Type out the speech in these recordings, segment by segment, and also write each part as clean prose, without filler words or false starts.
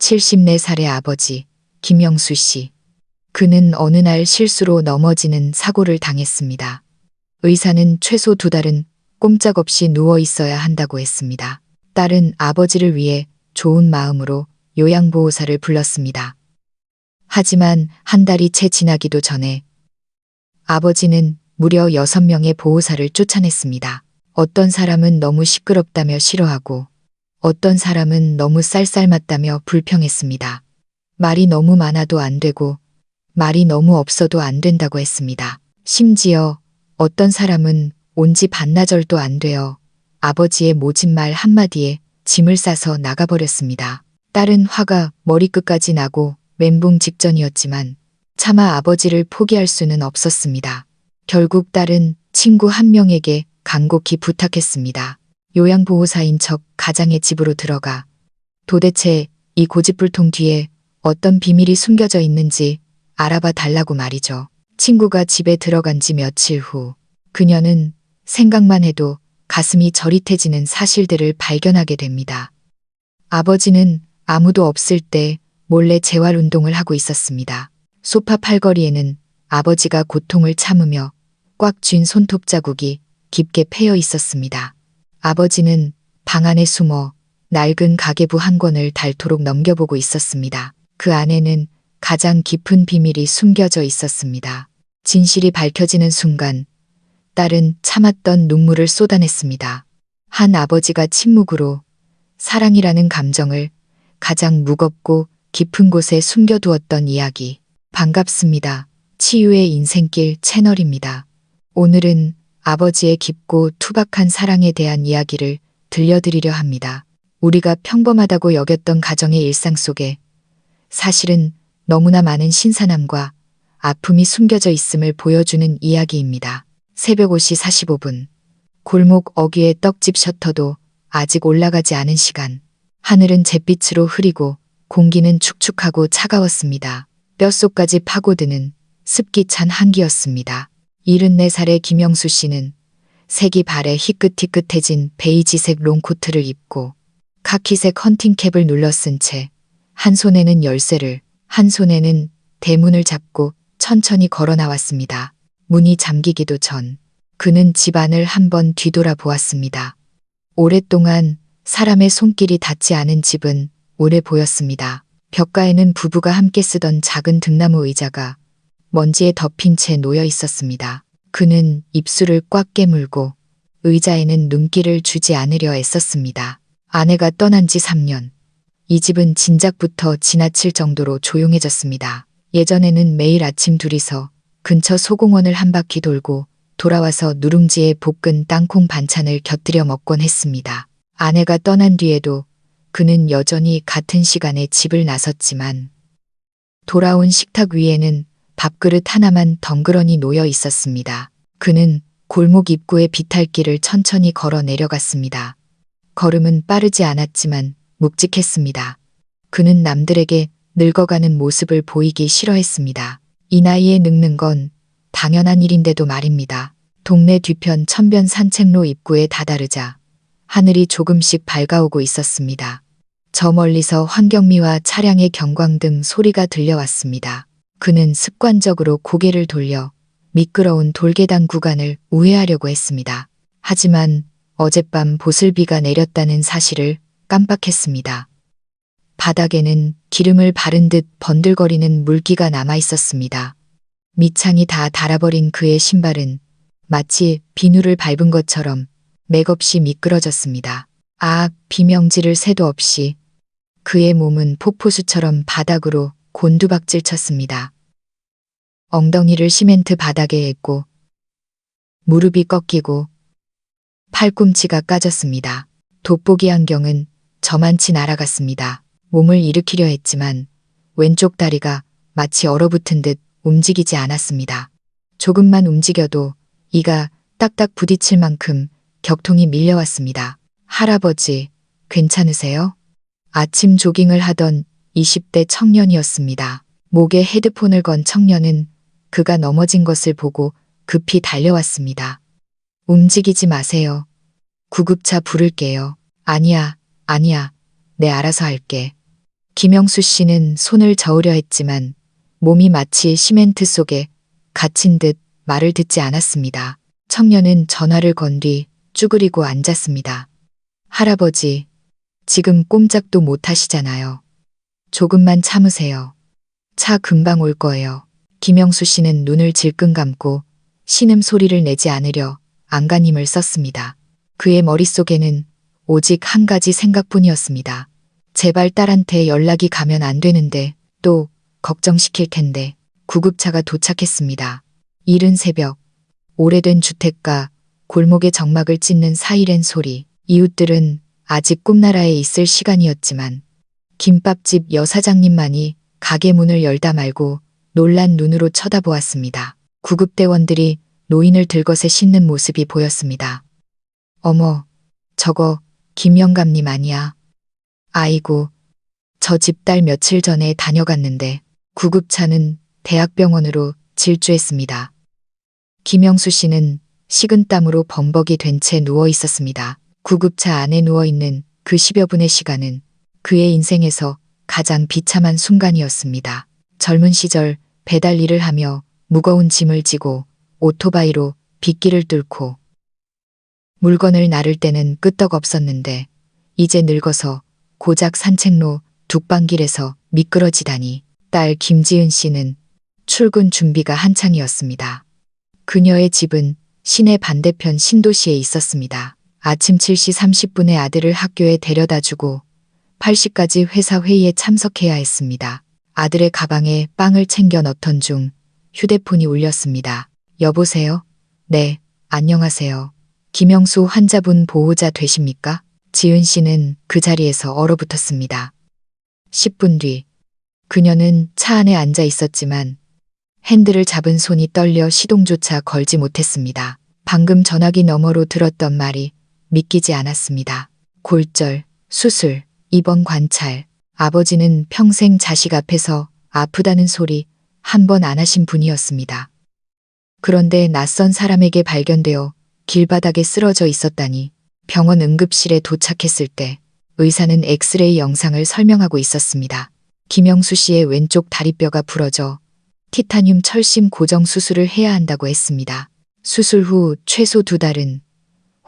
74살의 아버지 김영수 씨. 그는 어느 날 실수로 넘어지는 사고를 당했습니다. 의사는 최소 2달은 꼼짝없이 누워 있어야 한다고 했습니다. 딸은 아버지를 위해 좋은 마음으로 요양보호사를 불렀습니다. 하지만 1달이 채 지나기도 전에 아버지는 무려 6명의 보호사를 쫓아냈습니다. 어떤 사람은 너무 시끄럽다며 싫어하고 어떤 사람은 너무 쌀쌀맞다며 불평했습니다. 말이 너무 많아도 안 되고 말이 너무 없어도 안 된다고 했습니다. 심지어 어떤 사람은 온 지 반나절도 안 되어 아버지의 모진 말 한마디에 짐을 싸서 나가버렸습니다. 딸은 화가 머리끝까지 나고 멘붕 직전이었지만 차마 아버지를 포기할 수는 없었습니다. 결국 딸은 친구 한 명에게 간곡히 부탁했습니다. 요양보호사인 척 가장의 집으로 들어가 도대체 이 고집불통 뒤에 어떤 비밀이 숨겨져 있는지 알아봐 달라고 말이죠. 친구가 집에 들어간 지 며칠 후 그녀는 생각만 해도 가슴이 저릿해지는 사실들을 발견하게 됩니다. 아버지는 아무도 없을 때 몰래 재활운동을 하고 있었습니다. 소파 팔걸이에는 아버지가 고통을 참으며 꽉 쥔 손톱 자국이 깊게 패여 있었습니다. 아버지는 방 안에 숨어 낡은 가계부 한 권을 닳도록 넘겨보고 있었습니다. 그 안에는 가장 깊은 비밀이 숨겨져 있었습니다. 진실이 밝혀지는 순간 딸은 참았던 눈물을 쏟아냈습니다. 한 아버지가 침묵으로 사랑이라는 감정을 가장 무겁고 깊은 곳에 숨겨두었던 이야기. 반갑습니다. 치유의 인생길 채널입니다. 오늘은 아버지의 깊고 투박한 사랑에 대한 이야기를 들려드리려 합니다. 우리가 평범하다고 여겼던 가정의 일상 속에 사실은 너무나 많은 신선함과 아픔이 숨겨져 있음을 보여주는 이야기입니다. 새벽 5시 45분. 골목 어귀의 떡집 셔터도 아직 올라가지 않은 시간. 하늘은 잿빛으로 흐리고 공기는 축축하고 차가웠습니다. 뼛속까지 파고드는 습기 찬 한기였습니다. 74살의 김영수 씨는 색이 발에 희끗희끗해진 베이지색 롱코트를 입고 카키색 헌팅캡을 눌러쓴 채 한 손에는 열쇠를 한 손에는 대문을 잡고 천천히 걸어 나왔습니다. 문이 잠기기도 전 그는 집안을 한번 뒤돌아 보았습니다. 오랫동안 사람의 손길이 닿지 않은 집은 오래 보였습니다. 벽가에는 부부가 함께 쓰던 작은 등나무 의자가 먼지에 덮인 채 놓여 있었습니다. 그는 입술을 꽉 깨물고 의자에는 눈길을 주지 않으려 애썼습니다. 아내가 떠난 지 3년. 이 집은 진작부터 지나칠 정도로 조용해졌습니다. 예전에는 매일 아침 둘이서 근처 소공원을 한 바퀴 돌고 돌아와서 누룽지에 볶은 땅콩 반찬을 곁들여 먹곤 했습니다. 아내가 떠난 뒤에도 그는 여전히 같은 시간에 집을 나섰지만 돌아온 식탁 위에는 밥그릇 하나만 덩그러니 놓여 있었습니다. 그는 골목 입구의 비탈길을 천천히 걸어 내려갔습니다. 걸음은 빠르지 않았지만 묵직했습니다. 그는 남들에게 늙어가는 모습을 보이기 싫어했습니다. 이 나이에 늙는 건 당연한 일인데도 말입니다. 동네 뒤편 천변 산책로 입구에 다다르자 하늘이 조금씩 밝아오고 있었습니다. 저 멀리서 환경미와 차량의 경광등 소리가 들려왔습니다. 그는 습관적으로 고개를 돌려 미끄러운 돌계단 구간을 우회하려고 했습니다. 하지만 어젯밤 보슬비가 내렸다는 사실을 깜빡했습니다. 바닥에는 기름을 바른 듯 번들거리는 물기가 남아 있었습니다. 밑창이 다 닳아버린 그의 신발은 마치 비누를 밟은 것처럼 맥없이 미끄러졌습니다. 비명지를 새도 없이 그의 몸은 폭포수처럼 바닥으로 곤두박질 쳤습니다. 엉덩이를 시멘트 바닥에 एको 무릎이 꺾이고 팔꿈치가 까졌습니다. 돋보기 안경은 저만치 날아갔습니다. 몸을 일으키려 했지만 왼쪽 다리가 마치 얼어붙은 듯 움직이지 않았습니다. 조금만 움직여도 이가 딱딱 부딪힐 만큼 격통이 밀려왔습니다. 할아버지, 괜찮으세요? 아침 조깅을 하던 20대 청년이었습니다. 목에 헤드폰을 건 청년은 그가 넘어진 것을 보고 급히 달려왔습니다. 움직이지 마세요. 구급차 부를게요. 아니야. 내 알아서 할게. 김영수 씨는 손을 저으려 했지만 몸이 마치 시멘트 속에 갇힌 듯 말을 듣지 않았습니다. 청년은 전화를 건 뒤 쭈그리고 앉았습니다. 할아버지, 지금 꼼짝도 못 하시잖아요. 조금만 참으세요. 차 금방 올 거예요. 김영수 씨는 눈을 질끈 감고 신음소리를 내지 않으려 안간힘을 썼습니다. 그의 머릿속에는 오직 한 가지 생각뿐이었습니다. 제발 딸한테 연락이 가면 안 되는데, 또 걱정시킬 텐데. 구급차가 도착했습니다. 이른 새벽, 오래된 주택가, 골목의 정막을 찢는 사이렌 소리. 이웃들은 아직 꿈나라에 있을 시간이었지만 김밥집 여사장님만이 가게 문을 열다 말고 놀란 눈으로 쳐다보았습니다. 구급대원들이 노인을 들것에 싣는 모습이 보였습니다. 어머, 저거 김영감님 아니야. 아이고, 저 집 딸 며칠 전에 다녀갔는데. 구급차는 대학병원으로 질주했습니다. 김영수 씨는 식은땀으로 범벅이 된 채 누워 있었습니다. 구급차 안에 누워 있는 그 10여 분의 시간은 그의 인생에서 가장 비참한 순간이었습니다. 젊은 시절 배달 일을 하며 무거운 짐을 지고 오토바이로 빗길을 뚫고 물건을 나를 때는 끄떡없었는데 이제 늙어서 고작 산책로 둑방길에서 미끄러지다니. 딸 김지은 씨는 출근 준비가 한창이었습니다. 그녀의 집은 시내 반대편 신도시에 있었습니다. 아침 7시 30분에 아들을 학교에 데려다주고 8시까지 회사 회의에 참석해야 했습니다. 아들의 가방에 빵을 챙겨 넣던 중 휴대폰이 울렸습니다. 여보세요? 네, 안녕하세요. 김영수 환자분 보호자 되십니까? 지은 씨는 그 자리에서 얼어붙었습니다. 10분 뒤 그녀는 차 안에 앉아 있었지만 핸들을 잡은 손이 떨려 시동조차 걸지 못했습니다. 방금 전화기 너머로 들었던 말이 믿기지 않았습니다. 골절, 수술, 입원 관찰. 아버지는 평생 자식 앞에서 아프다는 소리 한 번 안 하신 분이었습니다. 그런데 낯선 사람에게 발견되어 길바닥에 쓰러져 있었다니. 병원 응급실에 도착했을 때 의사는 엑스레이 영상을 설명하고 있었습니다. 김영수 씨의 왼쪽 다리뼈가 부러져 티타늄 철심 고정 수술을 해야 한다고 했습니다. 수술 후 최소 2달은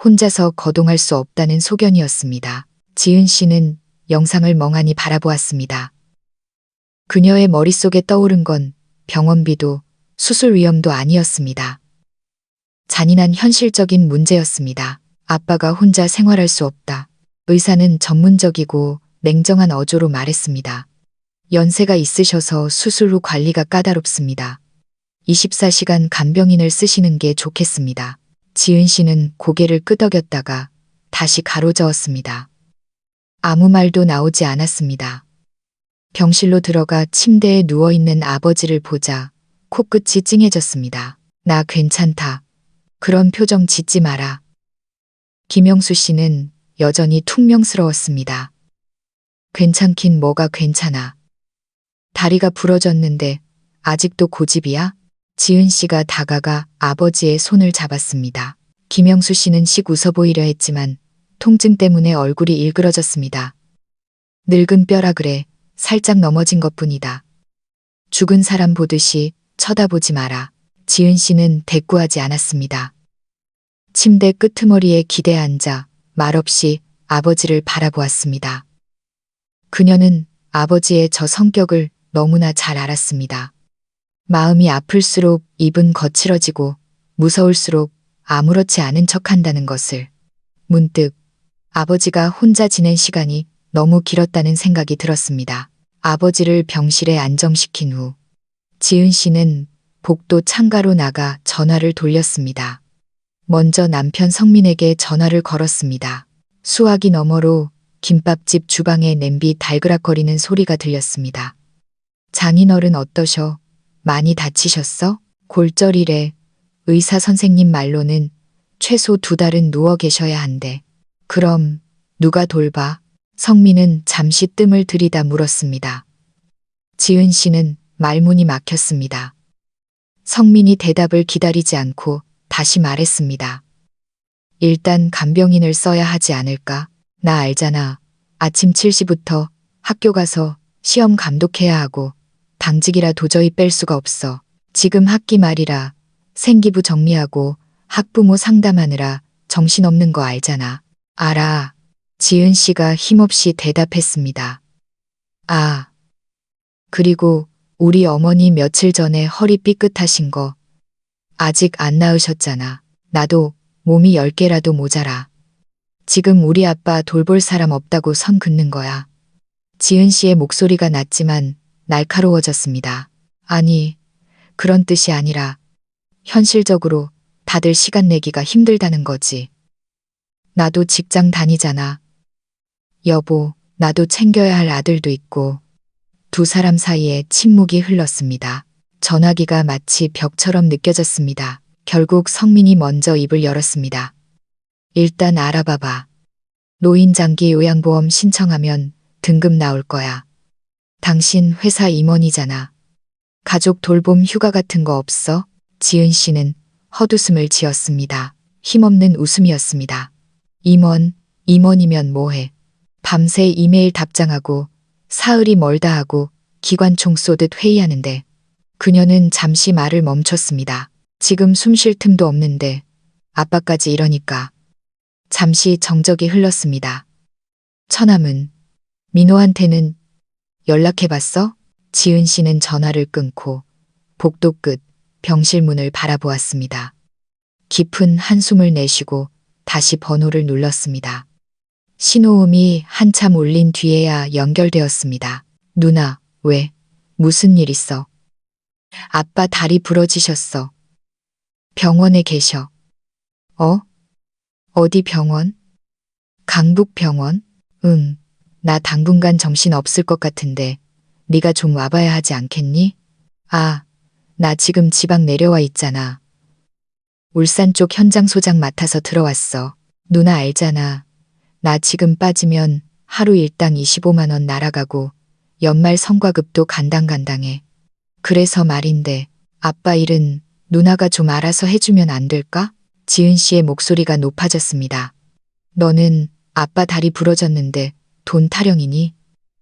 혼자서 거동할 수 없다는 소견이었습니다. 지은 씨는 영상을 멍하니 바라보았습니다. 그녀의 머릿속에 떠오른 건 병원비도 수술 위험도 아니었습니다. 잔인한 현실적인 문제였습니다. 아빠가 혼자 생활할 수 없다. 의사는 전문적이고 냉정한 어조로 말했습니다. 연세가 있으셔서 수술 후 관리가 까다롭습니다. 24시간 간병인을 쓰시는 게 좋겠습니다. 지은 씨는 고개를 끄덕였다가 다시 가로저었습니다. 아무 말도 나오지 않았습니다. 병실로 들어가 침대에 누워있는 아버지를 보자 코끝이 찡해졌습니다. 나 괜찮다. 그런 표정 짓지 마라. 김영수 씨는 여전히 퉁명스러웠습니다. 괜찮긴 뭐가 괜찮아. 다리가 부러졌는데 아직도 고집이야? 지은 씨가 다가가 아버지의 손을 잡았습니다. 김영수 씨는 씩 웃어 보이려 했지만 통증 때문에 얼굴이 일그러졌습니다. 늙은 뼈라 그래. 살짝 넘어진 것뿐이다. 죽은 사람 보듯이 쳐다보지 마라. 지은 씨는 대꾸하지 않았습니다. 침대 끄트머리에 기대 앉아 말없이 아버지를 바라보았습니다. 그녀는 아버지의 저 성격을 너무나 잘 알았습니다. 마음이 아플수록 입은 거칠어지고 무서울수록 아무렇지 않은 척한다는 것을. 문득 아버지가 혼자 지낸 시간이 너무 길었다는 생각이 들었습니다. 아버지를 병실에 안정시킨 후 지은 씨는 복도 창가로 나가 전화를 돌렸습니다. 먼저 남편 성민에게 전화를 걸었습니다. 수화기 너머로 김밥집 주방의 냄비 달그락거리는 소리가 들렸습니다. 장인어른 어떠셔? 많이 다치셨어? 골절이래. 의사 선생님 말로는 최소 2달은 누워 계셔야 한대. 그럼 누가 돌봐? 성민은 잠시 뜸을 들이다 물었습니다. 지은 씨는 말문이 막혔습니다. 성민이 대답을 기다리지 않고 다시 말했습니다. 일단 간병인을 써야 하지 않을까? 나 알잖아. 아침 7시부터 학교 가서 시험 감독해야 하고 당직이라 도저히 뺄 수가 없어. 지금 학기 말이라 생기부 정리하고 학부모 상담하느라 정신없는 거 알잖아. 알아. 지은 씨가 힘없이 대답했습니다. 아. 그리고 우리 어머니 며칠 전에 허리 삐끗하신 거 아직 안 나으셨잖아. 나도 몸이 10개라도 모자라. 지금 우리 아빠 돌볼 사람 없다고 선 긋는 거야. 지은 씨의 목소리가 낮지만 날카로워졌습니다. 아니, 그런 뜻이 아니라 현실적으로 다들 시간 내기가 힘들다는 거지. 나도 직장 다니잖아. 여보, 나도 챙겨야 할 아들도 있고. 두 사람 사이에 침묵이 흘렀습니다. 전화기가 마치 벽처럼 느껴졌습니다. 결국 성민이 먼저 입을 열었습니다. 일단 알아봐봐. 노인장기 요양보험 신청하면 등급 나올 거야. 당신 회사 임원이잖아. 가족 돌봄 휴가 같은 거 없어? 지은 씨는 헛웃음을 지었습니다. 힘없는 웃음이었습니다. 임원이면 뭐해. 밤새 이메일 답장하고 사흘이 멀다 하고 기관총 쏘듯 회의하는데. 그녀는 잠시 말을 멈췄습니다. 지금 숨 쉴 틈도 없는데 아빠까지 이러니까. 잠시 정적이 흘렀습니다. 처남은 민호한테는 연락해봤어? 지은 씨는 전화를 끊고 복도 끝 병실 문을 바라보았습니다. 깊은 한숨을 내쉬고 다시 번호를 눌렀습니다. 신호음이 한참 울린 뒤에야 연결되었습니다. 누나, 왜? 무슨 일 있어? 아빠 다리 부러지셨어. 병원에 계셔. 어디 병원? 강북병원? 응. 나 당분간 정신 없을 것 같은데 네가 좀 와봐야 하지 않겠니? 아, 나 지금 지방 내려와 있잖아. 울산 쪽 현장 소장 맡아서 들어왔어. 누나 알잖아. 나 지금 빠지면 하루 일당 25만 원 날아가고 연말 성과급도 간당간당해. 그래서 말인데 아빠 일은 누나가 좀 알아서 해주면 안 될까? 지은 씨의 목소리가 높아졌습니다. 너는 아빠 다리 부러졌는데 돈 타령이니?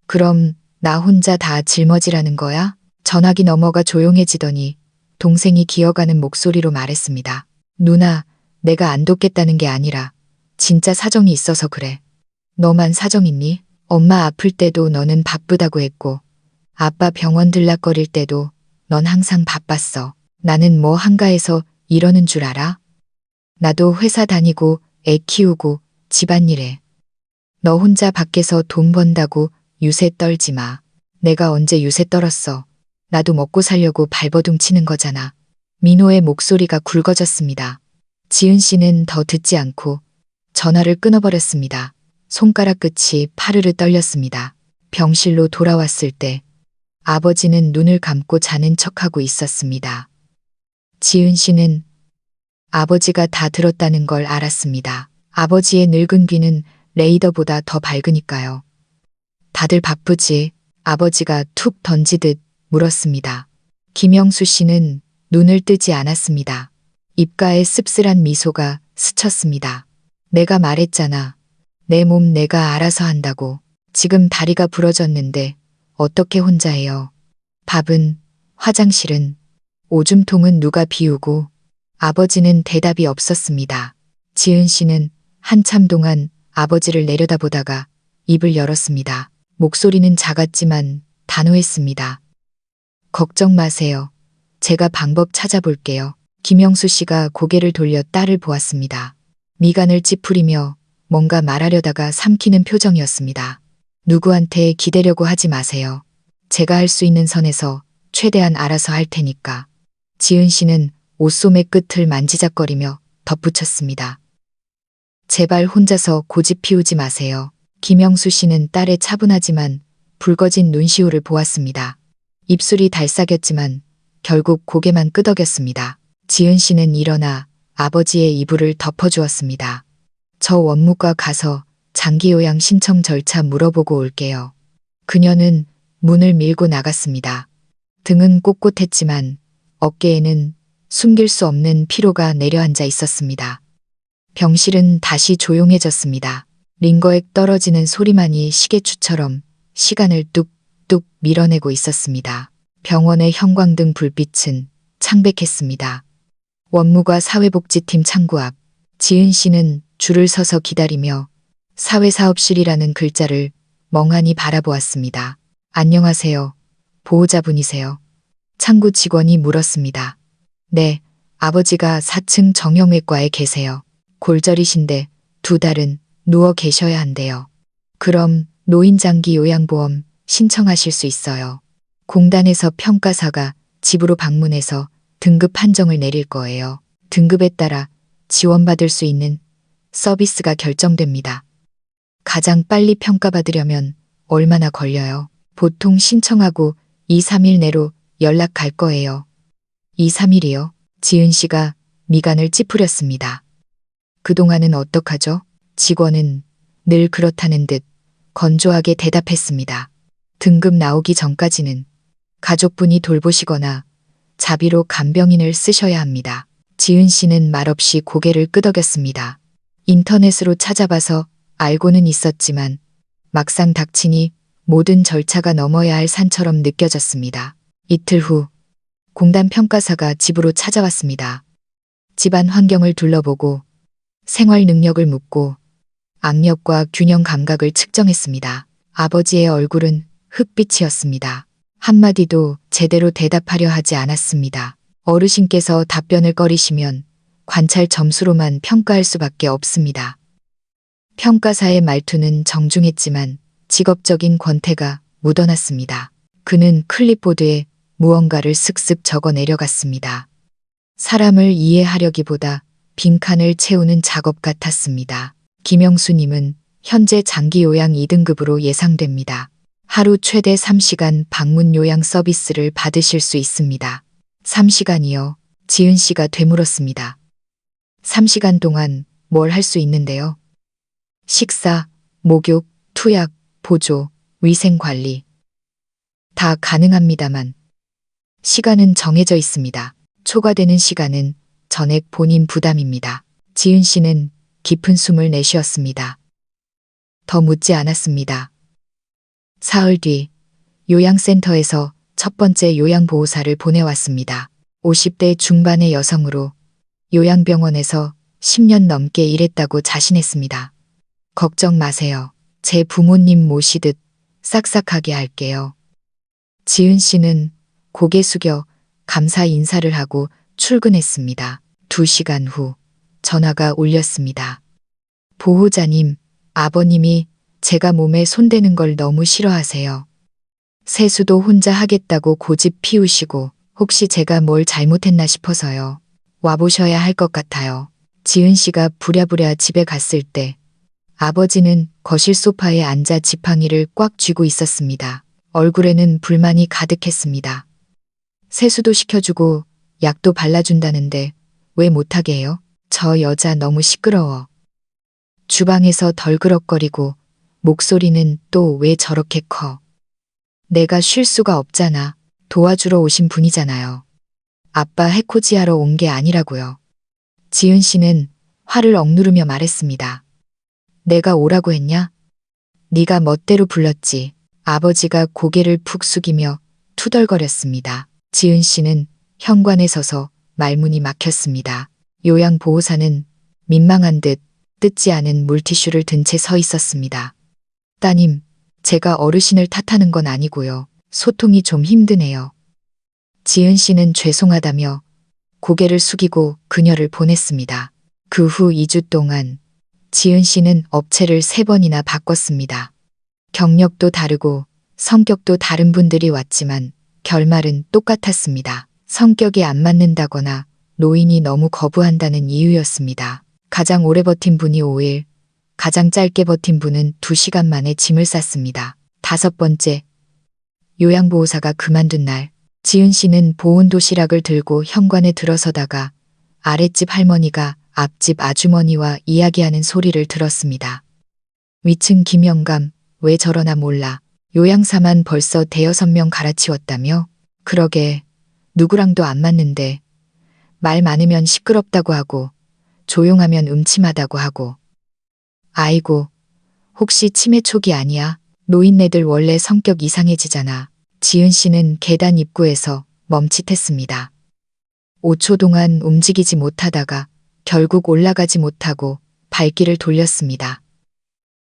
그럼 나 혼자 다 짊어지라는 거야? 전화기 너머가 조용해지더니 동생이 기어가는 목소리로 말했습니다. 누나, 내가 안 돕겠다는 게 아니라 진짜 사정이 있어서 그래. 너만 사정 있니? 엄마 아플 때도 너는 바쁘다고 했고 아빠 병원 들락거릴 때도 넌 항상 바빴어. 나는 뭐 한가해서 이러는 줄 알아? 나도 회사 다니고 애 키우고 집안일해. 너 혼자 밖에서 돈 번다고 유세 떨지 마. 내가 언제 유세 떨었어. 나도 먹고 살려고 발버둥 치는 거잖아. 민호의 목소리가 굵어졌습니다. 지은 씨는 더 듣지 않고 전화를 끊어버렸습니다. 손가락 끝이 파르르 떨렸습니다. 병실로 돌아왔을 때 아버지는 눈을 감고 자는 척하고 있었습니다. 지은 씨는 아버지가 다 들었다는 걸 알았습니다. 아버지의 늙은 귀는 레이더보다 더 밝으니까요. 다들 바쁘지? 아버지가 툭 던지듯 물었습니다. 김영수 씨는 눈을 뜨지 않았습니다. 입가에 씁쓸한 미소가 스쳤습니다. 내가 말했잖아. 내 몸 내가 알아서 한다고. 지금 다리가 부러졌는데 어떻게 혼자 해요? 밥은, 화장실은, 오줌통은 누가 비우고. 아버지는 대답이 없었습니다. 지은 씨는 한참 동안 아버지를 내려다보다가 입을 열었습니다. 목소리는 작았지만 단호했습니다. 걱정 마세요. 제가 방법 찾아볼게요. 김영수 씨가 고개를 돌려 딸을 보았습니다. 미간을 찌푸리며 뭔가 말하려다가 삼키는 표정이었습니다. 누구한테 기대려고 하지 마세요. 제가 할 수 있는 선에서 최대한 알아서 할 테니까. 지은 씨는 옷소매 끝을 만지작거리며 덧붙였습니다. 제발 혼자서 고집 피우지 마세요. 김영수 씨는 딸의 차분하지만 붉어진 눈시울을 보았습니다. 입술이 달싹였지만 결국 고개만 끄덕였습니다. 지은 씨는 일어나 아버지의 이불을 덮어주었습니다. 저 원무과 가서 장기요양 신청 절차 물어보고 올게요. 그녀는 문을 밀고 나갔습니다. 등은 꼿꼿했지만 어깨에는 숨길 수 없는 피로가 내려앉아 있었습니다. 병실은 다시 조용해졌습니다. 링거액 떨어지는 소리만이 시계추처럼 시간을 뚝뚝 뚝뚝 밀어내고 있었습니다. 병원의 형광등 불빛은 창백했습니다. 원무과 사회복지팀 창구 앞, 지은 씨는 줄을 서서 기다리며 사회사업실이라는 글자를 멍하니 바라보았습니다. 안녕하세요. 보호자분이세요? 창구 직원이 물었습니다. 네, 아버지가 4층 정형외과에 계세요. 골절이신데 2달은 누워 계셔야 한대요. 그럼 노인장기 요양보험 신청하실 수 있어요. 공단에서 평가사가 집으로 방문해서 등급 판정을 내릴 거예요. 등급에 따라 지원받을 수 있는 서비스가 결정됩니다. 가장 빨리 평가받으려면 얼마나 걸려요? 보통 신청하고 2, 3일 내로 연락 갈 거예요. 2, 3일이요? 지은 씨가 미간을 찌푸렸습니다. 그동안은 어떡하죠? 직원은 늘 그렇다는 듯 건조하게 대답했습니다. 등급 나오기 전까지는 가족분이 돌보시거나 자비로 간병인을 쓰셔야 합니다. 지은 씨는 말없이 고개를 끄덕였습니다. 인터넷으로 찾아봐서 알고는 있었지만 막상 닥치니 모든 절차가 넘어야 할 산처럼 느껴졌습니다. 이틀 후 공단 평가사가 집으로 찾아왔습니다. 집안 환경을 둘러보고 생활 능력을 묻고 악력과 균형 감각을 측정했습니다. 아버지의 얼굴은 흑빛이었습니다. 한마디도 제대로 대답하려 하지 않았습니다. 어르신께서 답변을 꺼리시면 관찰 점수로만 평가할 수밖에 없습니다. 평가사의 말투는 정중했지만 직업적인 권태가 묻어났습니다. 그는 클립보드에 무언가를 슥슥 적어 내려갔습니다. 사람을 이해하려기보다 빈칸을 채우는 작업 같았습니다. 김영수님은 현재 장기 요양 2등급으로 예상됩니다. 하루 최대 3시간 방문 요양 서비스를 받으실 수 있습니다. 3시간이요? 지은 씨가 되물었습니다. 3시간 동안 뭘 할 수 있는데요? 식사, 목욕, 투약, 보조, 위생관리. 다 가능합니다만 시간은 정해져 있습니다. 초과되는 시간은 전액 본인 부담입니다. 지은 씨는 깊은 숨을 내쉬었습니다. 더 묻지 않았습니다. 사흘 뒤 요양센터에서 첫 번째 요양보호사를 보내왔습니다. 50대 중반의 여성으로 요양병원에서 10년 넘게 일했다고 자신했습니다. 걱정 마세요. 제 부모님 모시듯 싹싹하게 할게요. 지은 씨는 고개 숙여 감사 인사를 하고 출근했습니다. 2시간 후 전화가 울렸습니다. 보호자님, 아버님이 제가 몸에 손대는 걸 너무 싫어하세요. 세수도 혼자 하겠다고 고집 피우시고 혹시 제가 뭘 잘못했나 싶어서요. 와보셔야 할 것 같아요. 지은 씨가 부랴부랴 집에 갔을 때 아버지는 거실 소파에 앉아 지팡이를 꽉 쥐고 있었습니다. 얼굴에는 불만이 가득했습니다. 세수도 시켜주고 약도 발라준다는데 왜 못하게 해요? 저 여자 너무 시끄러워. 주방에서 덜그럭거리고 목소리는 또 왜 저렇게 커? 내가 쉴 수가 없잖아. 도와주러 오신 분이잖아요. 아빠 해코지하러 온 게 아니라고요. 지은 씨는 화를 억누르며 말했습니다. 내가 오라고 했냐? 네가 멋대로 불렀지. 아버지가 고개를 푹 숙이며 투덜거렸습니다. 지은 씨는 현관에 서서 말문이 막혔습니다. 요양보호사는 민망한 듯 뜯지 않은 물티슈를 든 채 서 있었습니다. 따님, 제가 어르신을 탓하는 건 아니고요. 소통이 좀 힘드네요. 지은 씨는 죄송하다며 고개를 숙이고 그녀를 보냈습니다. 그 후 2주 동안 지은 씨는 업체를 3번이나 바꿨습니다. 경력도 다르고 성격도 다른 분들이 왔지만 결말은 똑같았습니다. 성격이 안 맞는다거나 노인이 너무 거부한다는 이유였습니다. 가장 오래 버틴 분이 5일, 가장 짧게 버틴 분은 2시간 만에 짐을 쌌습니다. 5번째, 요양보호사가 그만둔 날, 지은 씨는 보온 도시락을 들고 현관에 들어서다가 아랫집 할머니가 앞집 아주머니와 이야기하는 소리를 들었습니다. 위층 김영감, 왜 저러나 몰라. 요양사만 벌써 5명 갈아치웠다며? 그러게, 누구랑도 안 맞는데 말 많으면 시끄럽다고 하고 조용하면 음침하다고 하고. 아이고, 혹시 치매 초기 아니야? 노인네들 원래 성격 이상해지잖아. 지은 씨는 계단 입구에서 멈칫했습니다. 5초 동안 움직이지 못하다가 결국 올라가지 못하고 발길을 돌렸습니다.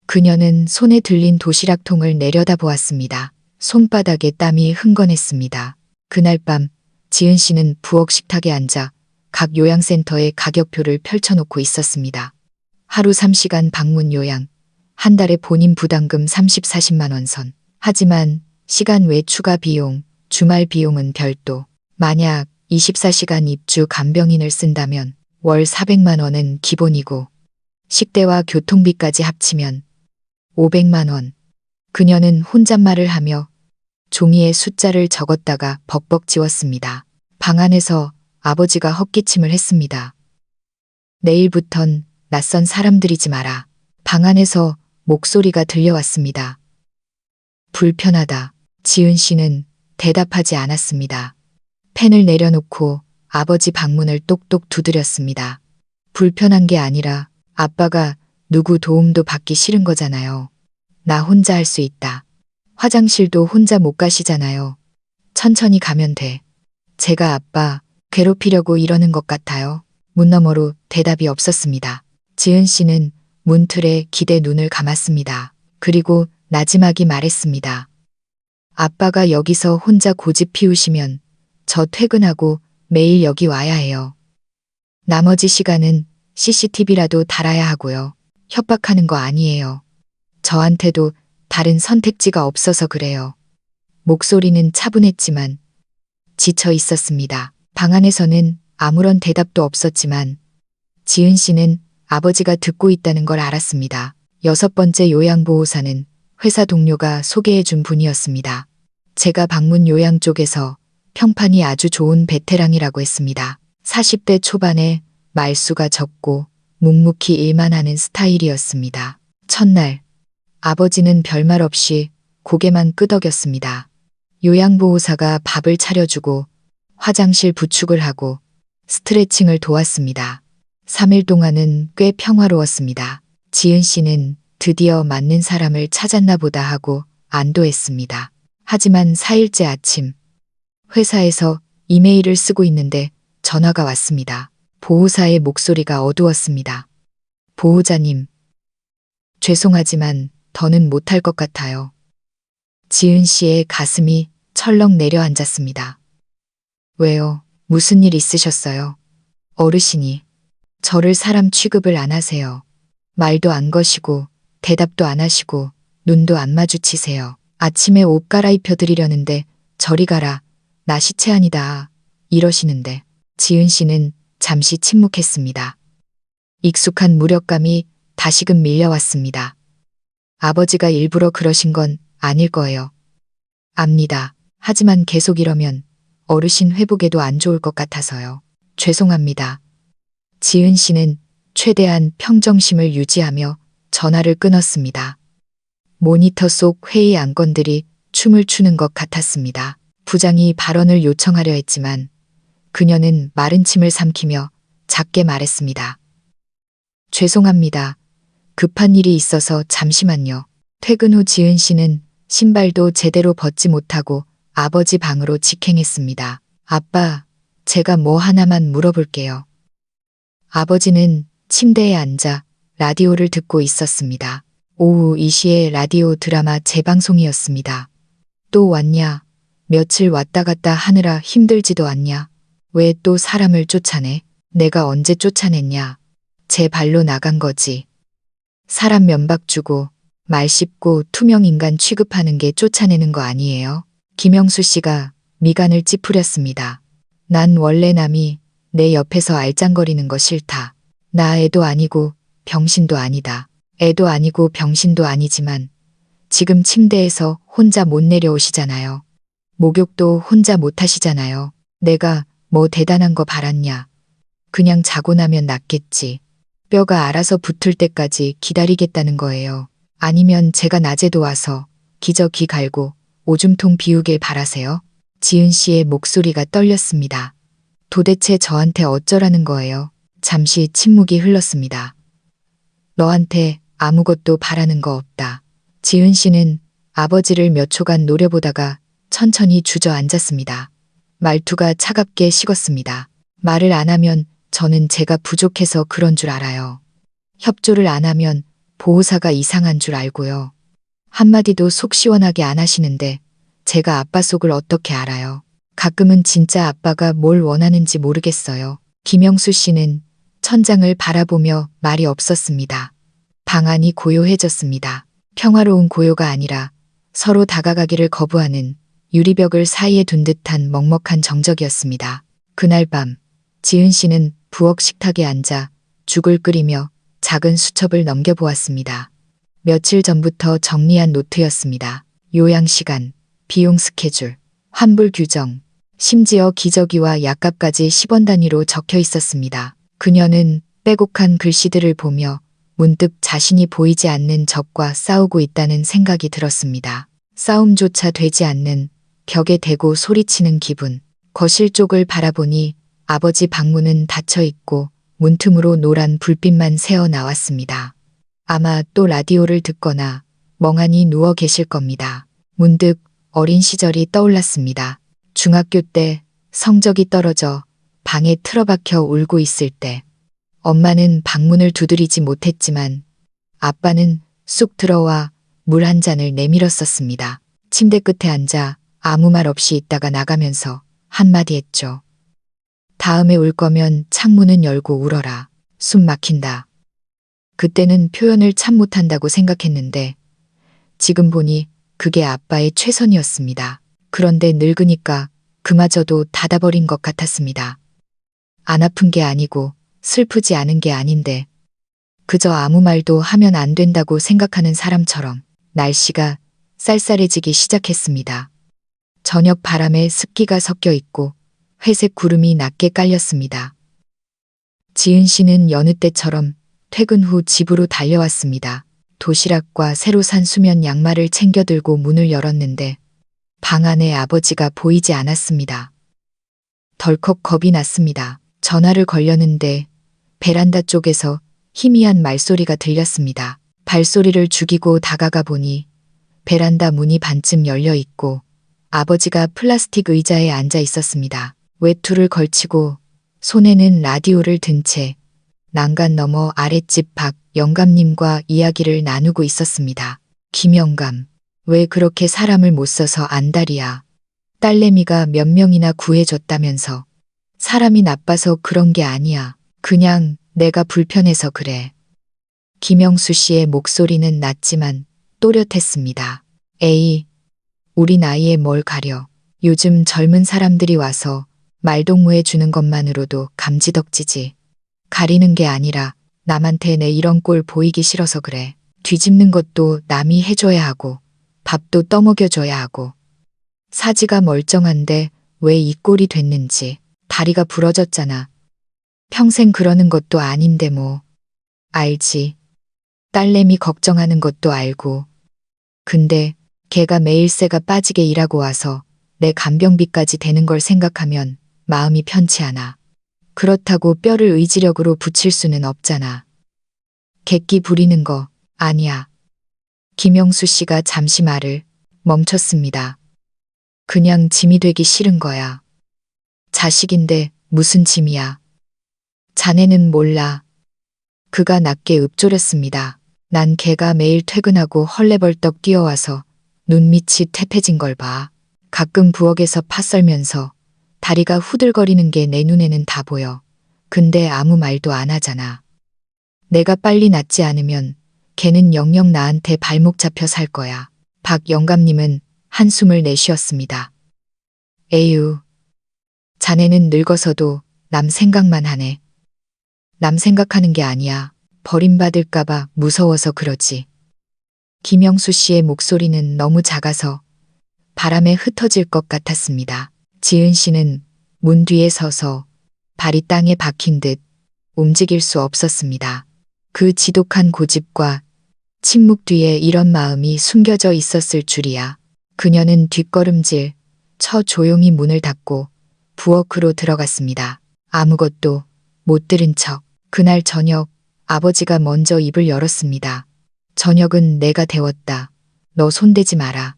그녀는 손에 들린 도시락통을 내려다보았습니다. 손바닥에 땀이 흥건했습니다. 그날 밤 지은 씨는 부엌 식탁에 앉아 각 요양센터의 가격표를 펼쳐놓고 있었습니다. 하루 3시간 방문 요양, 한 달에 본인 부담금 30, 40만 원 선. 하지만 시간 외 추가 비용, 주말 비용은 별도. 만약 24시간 입주 간병인을 쓴다면 월 400만 원은 기본이고 식대와 교통비까지 합치면 500만 원. 그녀는 혼잣말을 하며 종이에 숫자를 적었다가 벅벅 지웠습니다. 방 안에서 아버지가 헛기침을 했습니다. 내일부턴 낯선 사람들이지 마라. 방 안에서 목소리가 들려왔습니다. 불편하다. 지은 씨는 대답하지 않았습니다. 펜을 내려놓고 아버지 방문을 똑똑 두드렸습니다. 불편한 게 아니라 아빠가 누구 도움도 받기 싫은 거잖아요. 나 혼자 할 수 있다. 화장실도 혼자 못 가시잖아요. 천천히 가면 돼. 제가 아빠 괴롭히려고 이러는 것 같아요. 문 너머로 대답이 없었습니다. 지은 씨는 문틀에 기대 눈을 감았습니다. 그리고 나지막이 말했습니다. 아빠가 여기서 혼자 고집 피우시면 저 퇴근하고 매일 여기 와야 해요. 나머지 시간은 CCTV라도 달아야 하고요. 협박하는 거 아니에요. 저한테도 다른 선택지가 없어서 그래요. 목소리는 차분했지만 지쳐 있었습니다. 방 안에서는 아무런 대답도 없었지만 지은 씨는 아버지가 듣고 있다는 걸 알았습니다. 6번째 요양보호사는 회사 동료가 소개해준 분이었습니다. 제가 방문 요양 쪽에서 평판이 아주 좋은 베테랑이라고 했습니다. 40대 초반에 말수가 적고 묵묵히 일만 하는 스타일이었습니다. 첫날 아버지는 별말 없이 고개만 끄덕였습니다. 요양보호사가 밥을 차려주고 화장실 부축을 하고 스트레칭을 도왔습니다. 3일 동안은 꽤 평화로웠습니다. 지은 씨는 드디어 맞는 사람을 찾았나 보다 하고 안도했습니다. 하지만 4일째 아침 회사에서 이메일을 쓰고 있는데 전화가 왔습니다. 보호사의 목소리가 어두웠습니다. 보호자님, 죄송하지만 더는 못할 것 같아요. 지은 씨의 가슴이 철렁 내려앉았습니다. 왜요? 무슨 일 있으셨어요? 어르신이 저를 사람 취급을 안 하세요. 말도 안 거시고 대답도 안 하시고 눈도 안 마주치세요. 아침에 옷 갈아입혀 드리려는데 저리 가라. 나 시체 아니다. 이러시는데. 지은 씨는 잠시 침묵했습니다. 익숙한 무력감이 다시금 밀려왔습니다. 아버지가 일부러 그러신 건 아닐 거예요. 압니다. 하지만 계속 이러면 어르신 회복에도 안 좋을 것 같아서요. 죄송합니다. 지은 씨는 최대한 평정심을 유지하며 전화를 끊었습니다. 모니터 속 회의 안건들이 춤을 추는 것 같았습니다. 부장이 발언을 요청하려 했지만 그녀는 마른 침을 삼키며 작게 말했습니다. 죄송합니다. 급한 일이 있어서 잠시만요. 퇴근 후 지은 씨는 신발도 제대로 벗지 못하고 아버지 방으로 직행했습니다. 아빠, 제가 뭐 하나만 물어볼게요. 아버지는 침대에 앉아 라디오를 듣고 있었습니다. 오후 2시에 라디오 드라마 재방송이었습니다. 또 왔냐? 며칠 왔다 갔다 하느라 힘들지도 않냐? 왜 또 사람을 쫓아내? 내가 언제 쫓아냈냐? 제 발로 나간 거지. 사람 면박 주고 말 씹고 투명 인간 취급하는 게 쫓아내는 거 아니에요? 김영수 씨가 미간을 찌푸렸습니다. 난 원래 남이 내 옆에서 알짱거리는 거 싫다. 나 애도 아니고 병신도 아니다. 애도 아니고 병신도 아니지만 지금 침대에서 혼자 못 내려오시잖아요. 목욕도 혼자 못 하시잖아요. 내가 뭐 대단한 거 바랐냐. 그냥 자고 나면 낫겠지. 뼈가 알아서 붙을 때까지 기다리겠다는 거예요. 아니면 제가 낮에도 와서 기저귀 갈고 오줌통 비우길 바라세요? 지은 씨의 목소리가 떨렸습니다. 도대체 저한테 어쩌라는 거예요? 잠시 침묵이 흘렀습니다. 너한테 아무것도 바라는 거 없다. 지은 씨는 아버지를 몇 초간 노려보다가 천천히 주저앉았습니다. 말투가 차갑게 식었습니다. 말을 안 하면 저는 제가 부족해서 그런 줄 알아요. 협조를 안 하면 보호사가 이상한 줄 알고요. 한마디도 속 시원하게 안 하시는데 제가 아빠 속을 어떻게 알아요. 가끔은 진짜 아빠가 뭘 원하는지 모르겠어요. 김영수 씨는 천장을 바라보며 말이 없었습니다. 방 안이 고요해졌습니다. 평화로운 고요가 아니라 서로 다가가기를 거부하는 유리벽을 사이에 둔 듯한 먹먹한 정적이었습니다. 그날 밤 지은 씨는 부엌 식탁에 앉아 죽을 끓이며 작은 수첩을 넘겨보았습니다. 며칠 전부터 정리한 노트였습니다. 요양시간, 비용 스케줄, 환불 규정, 심지어 기저귀와 약값까지 10원 단위로 적혀 있었습니다. 그녀는 빼곡한 글씨들을 보며 문득 자신이 보이지 않는 적과 싸우고 있다는 생각이 들었습니다. 싸움조차 되지 않는 벽에 대고 소리치는 기분. 거실 쪽을 바라보니 아버지 방문은 닫혀 있고 문틈으로 노란 불빛만 새어 나왔습니다. 아마 또 라디오를 듣거나 멍하니 누워 계실 겁니다. 문득 어린 시절이 떠올랐습니다. 중학교 때 성적이 떨어져 방에 틀어박혀 울고 있을 때 엄마는 방문을 두드리지 못했지만 아빠는 쑥 들어와 물 한 잔을 내밀었었습니다. 침대 끝에 앉아 아무 말 없이 있다가 나가면서 한마디 했죠. 다음에 울 거면 창문은 열고 울어라. 숨 막힌다. 그때는 표현을 참 못한다고 생각했는데 지금 보니 그게 아빠의 최선이었습니다. 그런데 늙으니까 그마저도 닫아버린 것 같았습니다. 안 아픈 게 아니고 슬프지 않은 게 아닌데 그저 아무 말도 하면 안 된다고 생각하는 사람처럼 날씨가 쌀쌀해지기 시작했습니다. 저녁 바람에 습기가 섞여 있고 회색 구름이 낮게 깔렸습니다. 지은 씨는 여느 때처럼 퇴근 후 집으로 달려왔습니다. 도시락과 새로 산 수면 양말을 챙겨 들고 문을 열었는데 방 안에 아버지가 보이지 않았습니다. 덜컥 겁이 났습니다. 전화를 걸려는데 베란다 쪽에서 희미한 말소리가 들렸습니다. 발소리를 죽이고 다가가 보니 베란다 문이 반쯤 열려 있고 아버지가 플라스틱 의자에 앉아 있었습니다. 외투를 걸치고 손에는 라디오를 든 채 난간 너머 아랫집 박 영감님과 이야기를 나누고 있었습니다. 김영감, 왜 그렇게 사람을 못 써서 안달이야. 딸내미가 몇 명이나 구해줬다면서. 사람이 나빠서 그런 게 아니야. 그냥 내가 불편해서 그래. 김영수 씨의 목소리는 낮지만 또렷했습니다. 에이, 우리 나이에 뭘 가려. 요즘 젊은 사람들이 와서 말동무해 주는 것만으로도 감지덕지지. 가리는 게 아니라 남한테 내 이런 꼴 보이기 싫어서 그래. 뒤집는 것도 남이 해줘야 하고 밥도 떠먹여줘야 하고. 사지가 멀쩡한데 왜 이 꼴이 됐는지. 다리가 부러졌잖아. 평생 그러는 것도 아닌데 뭐. 알지. 딸내미 걱정하는 것도 알고. 근데 걔가 매일 새가 빠지게 일하고 와서 내 간병비까지 되는 걸 생각하면 마음이 편치 않아. 그렇다고 뼈를 의지력으로 붙일 수는 없잖아. 객기 부리는 거 아니야. 김영수 씨가 잠시 말을 멈췄습니다. 그냥 짐이 되기 싫은 거야. 자식인데 무슨 짐이야. 자네는 몰라. 그가 낮게 읊조렸습니다. 난 걔가 매일 퇴근하고 헐레벌떡 뛰어와서 눈밑이 태폐진 걸 봐. 가끔 부엌에서 파 썰면서 다리가 후들거리는 게 내 눈에는 다 보여. 근데 아무 말도 안 하잖아. 내가 빨리 낫지 않으면 걔는 영영 나한테 발목 잡혀 살 거야. 박 영감님은 한숨을 내쉬었습니다. 에휴, 자네는 늙어서도 남 생각만 하네. 남 생각하는 게 아니야. 버림받을까봐 무서워서 그러지. 김영수 씨의 목소리는 너무 작아서 바람에 흩어질 것 같았습니다. 지은 씨는 문 뒤에 서서 발이 땅에 박힌 듯 움직일 수 없었습니다. 그 지독한 고집과 침묵 뒤에 이런 마음이 숨겨져 있었을 줄이야. 그녀는 뒷걸음질 쳐 조용히 문을 닫고 부엌으로 들어갔습니다. 아무것도 못 들은 척. 그날 저녁 아버지가 먼저 입을 열었습니다. 저녁은 내가 데웠다. 너 손대지 마라.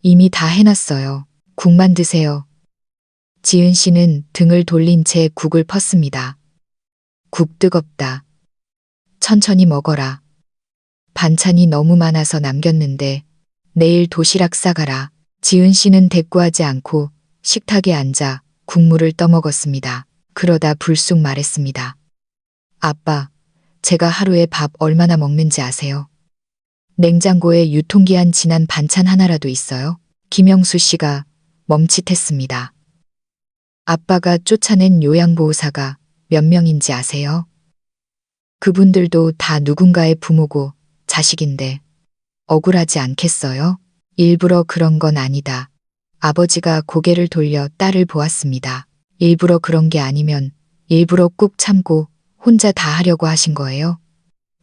이미 다 해놨어요. 국만 드세요. 지은 씨는 등을 돌린 채 국을 펐습니다. 국 뜨겁다. 천천히 먹어라. 반찬이 너무 많아서 남겼는데 내일 도시락 싸가라. 지은 씨는 대꾸하지 않고 식탁에 앉아 국물을 떠먹었습니다. 그러다 불쑥 말했습니다. 아빠, 제가 하루에 밥 얼마나 먹는지 아세요? 냉장고에 유통기한 지난 반찬 하나라도 있어요? 김영수 씨가 멈칫했습니다. 아빠가 쫓아낸 요양보호사가 몇 명인지 아세요? 그분들도 다 누군가의 부모고 자식인데 억울하지 않겠어요? 일부러 그런 건 아니다. 아버지가 고개를 돌려 딸을 보았습니다. 일부러 그런 게 아니면 일부러 꾹 참고 혼자 다 하려고 하신 거예요?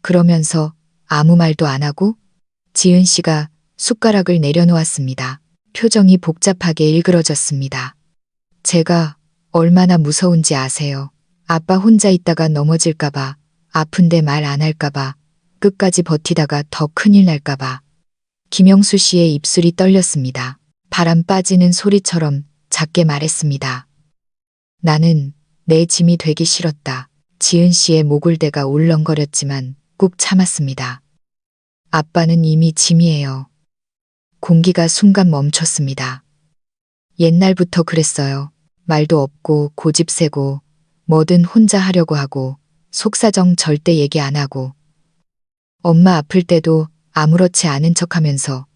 그러면서 아무 말도 안 하고? 지은 씨가 숟가락을 내려놓았습니다. 표정이 복잡하게 일그러졌습니다. 제가 얼마나 무서운지 아세요? 아빠 혼자 있다가 넘어질까봐, 아픈데 말 안 할까봐, 끝까지 버티다가 더 큰일 날까봐. 김영수 씨의 입술이 떨렸습니다. 바람 빠지는 소리처럼 작게 말했습니다. 나는 내 짐이 되기 싫었다. 지은 씨의 목을대가 울렁거렸지만 꾹 참았습니다. 아빠는 이미 짐이에요. 공기가 순간 멈췄습니다. 옛날부터 그랬어요. 말도 없고 고집세고 뭐든 혼자 하려고 하고 속사정 절대 얘기 안 하고 엄마 아플 때도 아무렇지 않은 척하면서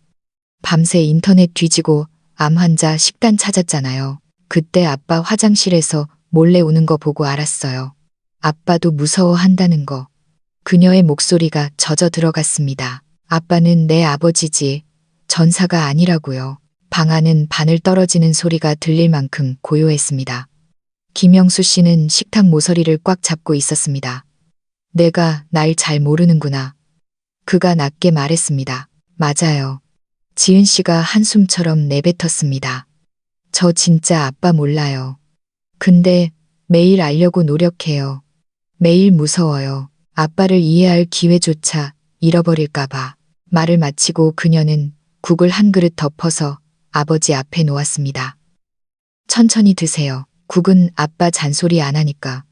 밤새 인터넷 뒤지고 암 환자 식단 찾았잖아요. 그때 아빠 화장실에서 몰래 우는 거 보고 알았어요. 아빠도 무서워한다는 거. 그녀의 목소리가 젖어 들어갔습니다. 아빠는 내 아버지지 전사가 아니라고요. 방 안은 바늘 떨어지는 소리가 들릴 만큼 고요했습니다. 김영수 씨는 식탁 모서리를 꽉 잡고 있었습니다. 내가 날 잘 모르는구나. 그가 낮게 말했습니다. 맞아요. 지은 씨가 한숨처럼 내뱉었습니다. 저 진짜 아빠 몰라요. 근데 매일 알려고 노력해요. 매일 무서워요. 아빠를 이해할 기회조차 잃어버릴까봐. 말을 마치고 그녀는 국을 한 그릇 덮어서 아버지 앞에 놓았습니다. 천천히 드세요. 국은 아빠 잔소리 안 하니까.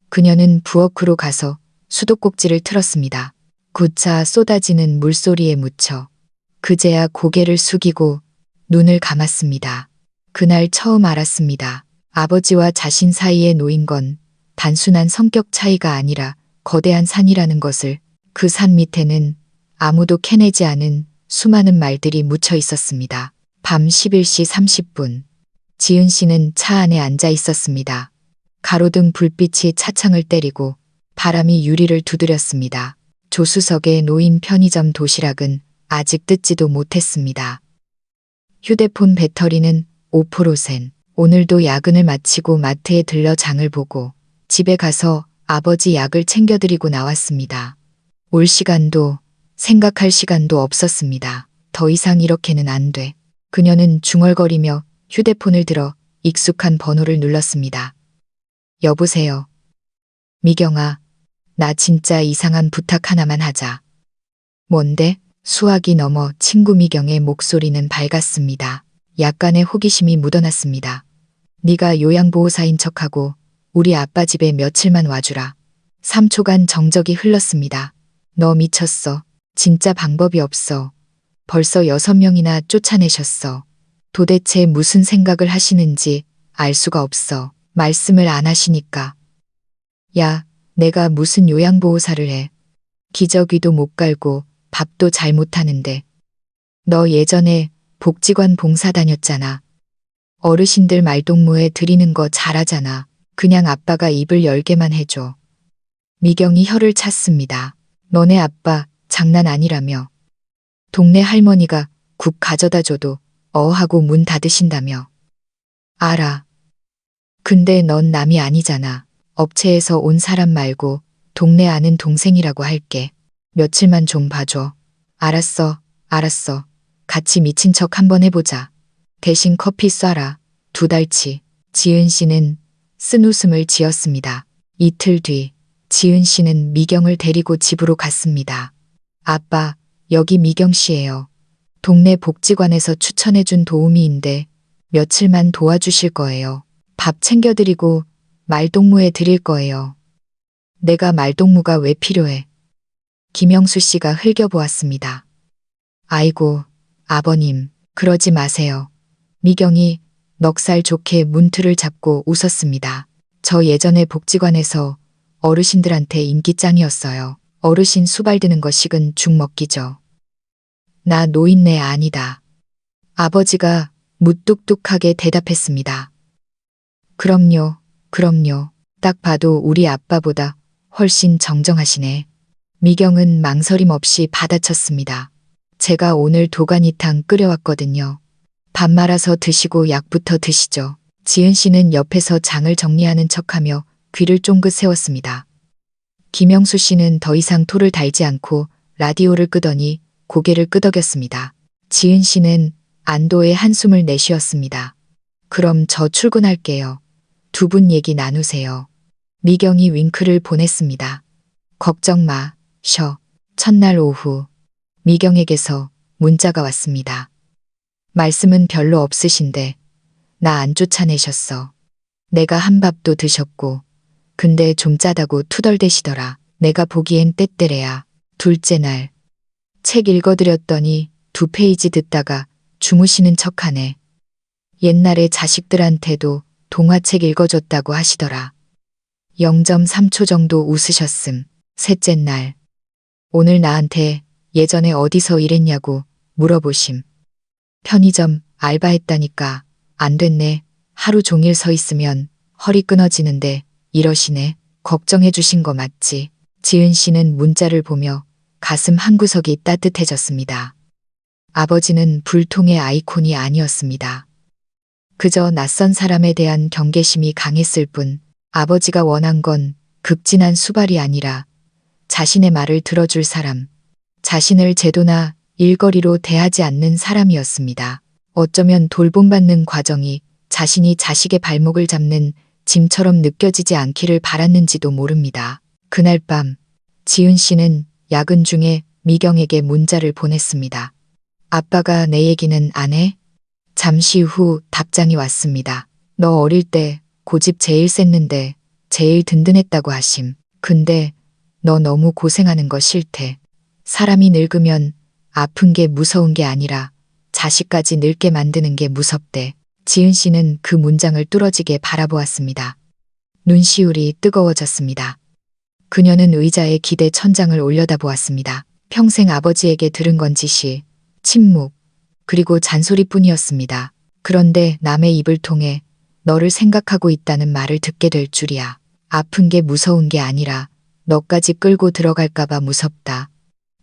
그녀는 부엌으로 가서 수도꼭지를 틀었습니다. 구차 쏟아지는 물소리에 묻혀 그제야 고개를 숙이고 눈을 감았습니다. 그날 처음 알았습니다. 아버지와 자신 사이에 놓인 건 단순한 성격 차이가 아니라 거대한 산이라는 것을. 그 산 밑에는 아무도 캐내지 않은 수많은 말들이 묻혀 있었습니다. 밤 11시 30분. 지은 씨는 차 안에 앉아 있었습니다. 가로등 불빛이 차창을 때리고 바람이 유리를 두드렸습니다. 조수석에 놓인 편의점 도시락은 아직 뜯지도 못했습니다. 휴대폰 배터리는 5%센. 오늘도 야근을 마치고 마트에 들러 장을 보고 집에 가서 아버지 약을 챙겨드리고 나왔습니다. 올 시간도 생각할 시간도 없었습니다. 더 이상 이렇게는 안 돼. 그녀는 중얼거리며 휴대폰을 들어 익숙한 번호를 눌렀습니다. 여보세요. 미경아, 나 진짜 이상한 부탁 하나만 하자. 뭔데? 수화기 넘어 친구 미경의 목소리는 밝았습니다. 약간의 호기심이 묻어났습니다. 네가 요양보호사인 척하고 우리 아빠 집에 며칠만 와주라. 3초간 정적이 흘렀습니다. 너 미쳤어. 진짜 방법이 없어. 벌써 6명이나 쫓아내셨어. 도대체 무슨 생각을 하시는지 알 수가 없어. 말씀을 안 하시니까. 야, 내가 무슨 요양보호사를 해. 기저귀도 못 갈고 밥도 잘 못하는데. 너 예전에 복지관 봉사 다녔잖아. 어르신들 말동무에 드리는 거 잘하잖아. 그냥 아빠가 입을 열게만 해줘. 미경이 혀를 찼습니다. 너네 아빠 장난 아니라며. 동네 할머니가 국 가져다 줘도 하고 문 닫으신다며. 알아. 근데 넌 남이 아니잖아. 업체에서 온 사람 말고 동네 아는 동생이라고 할게. 며칠만 좀 봐줘. 알았어, 알았어. 같이 미친 척 한번 해보자. 대신 커피 쏴라. 2달치. 지은 씨는 쓴웃음을 지었습니다. 이틀 뒤 지은 씨는 미경을 데리고 집으로 갔습니다. 아빠, 여기 미경 씨예요. 동네 복지관에서 추천해준 도우미인데 며칠만 도와주실 거예요. 밥 챙겨드리고 말동무해 드릴 거예요. 내가 말동무가 왜 필요해? 김영수 씨가 흘겨보았습니다. 아이고, 아버님, 그러지 마세요. 미경이 넉살 좋게 문틀을 잡고 웃었습니다. 저 예전에 복지관에서 어르신들한테 인기 짱이었어요. 어르신 수발 드는 거 식은 죽 먹기죠. 나 노인네 아니다. 아버지가 무뚝뚝하게 대답했습니다. 그럼요, 그럼요. 딱 봐도 우리 아빠보다 훨씬 정정하시네. 미경은 망설임 없이 받아쳤습니다. 제가 오늘 도가니탕 끓여왔거든요. 밥 말아서 드시고 약부터 드시죠. 지은 씨는 옆에서 장을 정리하는 척하며 귀를 쫑긋 세웠습니다. 김영수 씨는 더 이상 토를 달지 않고 라디오를 끄더니 고개를 끄덕였습니다. 지은 씨는 안도의 한숨을 내쉬었습니다. 그럼 저 출근할게요. 두 분 얘기 나누세요. 미경이 윙크를 보냈습니다. 걱정 마, 쉬어. 첫날 오후 미경에게서 문자가 왔습니다. 말씀은 별로 없으신데 나 안 쫓아내셨어. 내가 한 밥도 드셨고 근데 좀 짜다고 투덜대시더라. 내가 보기엔 때때래야. 둘째 날 책 읽어드렸더니 2페이지 듣다가 주무시는 척하네. 옛날에 자식들한테도 동화책 읽어줬다고 하시더라. 0.3초 정도 웃으셨음. 셋째 날 오늘 나한테 예전에 어디서 일했냐고 물어보심. 편의점 알바했다니까. 안 됐네. 하루 종일 서 있으면 허리 끊어지는데 이러시네. 걱정해 주신 거 맞지? 지은 씨는 문자를 보며 가슴 한구석이 따뜻해졌습니다. 아버지는 불통의 아이콘이 아니었습니다. 그저 낯선 사람에 대한 경계심이 강했을 뿐 아버지가 원한 건 극진한 수발이 아니라 자신의 말을 들어줄 사람, 자신을 제도나 일거리로 대하지 않는 사람이었습니다. 어쩌면 돌봄받는 과정이 자신이 자식의 발목을 잡는 짐처럼 느껴지지 않기를 바랐는지도 모릅니다. 그날 밤 지은 씨는 야근 중에 미경에게 문자를 보냈습니다. 아빠가 내 얘기는 안 해? 잠시 후 답장이 왔습니다. 너 어릴 때 고집 제일 셌는데 제일 든든했다고 하심. 근데 너 너무 고생하는 거 싫대. 사람이 늙으면 아픈 게 무서운 게 아니라 자식까지 늙게 만드는 게 무섭대. 지은 씨는 그 문장을 뚫어지게 바라보았습니다. 눈시울이 뜨거워졌습니다. 그녀는 의자에 기대 천장을 올려다보았습니다. 평생 아버지에게 들은 건 지시, 침묵, 그리고 잔소리뿐이었습니다. 그런데 남의 입을 통해 너를 생각하고 있다는 말을 듣게 될 줄이야. 아픈 게 무서운 게 아니라 너까지 끌고 들어갈까봐 무섭다.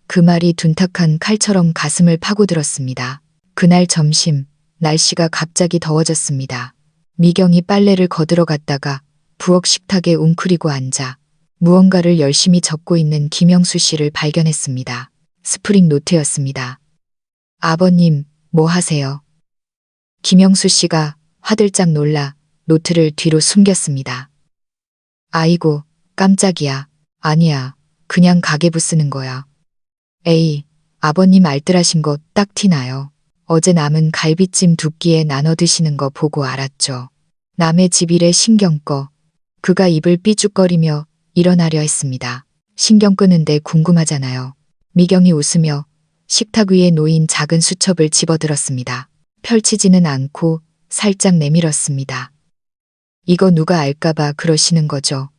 그 말이 둔탁한 칼처럼 가슴을 파고들었습니다. 그날 점심, 날씨가 갑자기 더워졌습니다. 미경이 빨래를 거들어 갔다가 부엌 식탁에 웅크리고 앉아 무언가를 열심히 적고 있는 김영수 씨를 발견했습니다. 스프링 노트였습니다. 아버님, 뭐 하세요? 김영수 씨가 화들짝 놀라 노트를 뒤로 숨겼습니다. 아이고, 깜짝이야. 아니야, 그냥 가계부 쓰는 거야. 에이, 아버님 알뜰하신 거 딱 티나요. 어제 남은 갈비찜 2끼에 나눠 드시는 거 보고 알았죠. 남의 집 일에 신경 꺼. 그가 입을 삐죽거리며 일어나려 했습니다. 신경 끄는데 궁금하잖아요. 미경이 웃으며 식탁 위에 놓인 작은 수첩을 집어들었습니다. 펼치지는 않고 살짝 내밀었습니다. 이거 누가 알까봐 그러시는 거죠.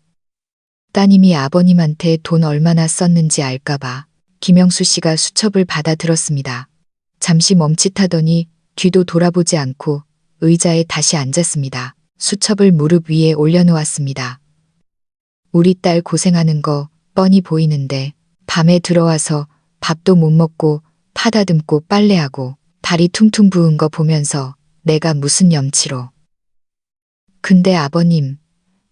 따님이 아버님한테 돈 얼마나 썼는지 알까봐. 김영수 씨가 수첩을 받아 들었습니다. 잠시 멈칫하더니 뒤도 돌아보지 않고 의자에 다시 앉았습니다. 수첩을 무릎 위에 올려놓았습니다. 우리 딸 고생하는 거 뻔히 보이는데 밤에 들어와서 밥도 못 먹고 파다듬고 빨래하고 다리 퉁퉁 부은 거 보면서 내가 무슨 염치로. 근데 아버님,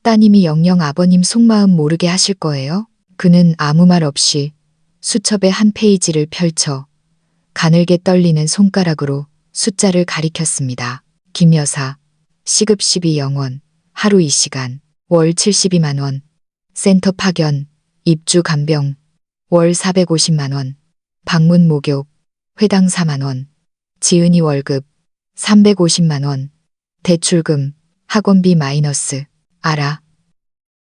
따님이 영영 아버님 속마음 모르게 하실 거예요? 그는 아무 말 없이 수첩의 한 페이지를 펼쳐 가늘게 떨리는 손가락으로 숫자를 가리켰습니다. 김 여사, 시급 12영원, 하루 2시간, 월 72만 원, 센터 파견, 입주 간병, 월 450만 원, 방문 목욕, 회당 4만 원, 지은이 월급 350만 원. 대출금, 학원비 마이너스. 알아.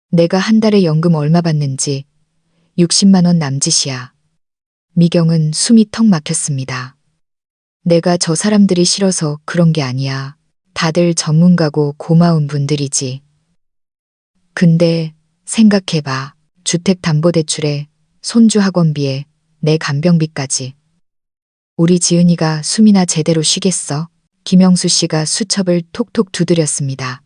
내가 한 달에 연금 얼마 받는지 60만 원 남짓이야. 미경은 숨이 턱 막혔습니다. 내가 저 사람들이 싫어서 그런 게 아니야. 다들 전문가고 고마운 분들이지. 근데 생각해봐. 주택담보대출에 손주 학원비에 내 간병비까지. 우리 지은이가 숨이나 제대로 쉬겠어? 김영수 씨가 수첩을 톡톡 두드렸습니다.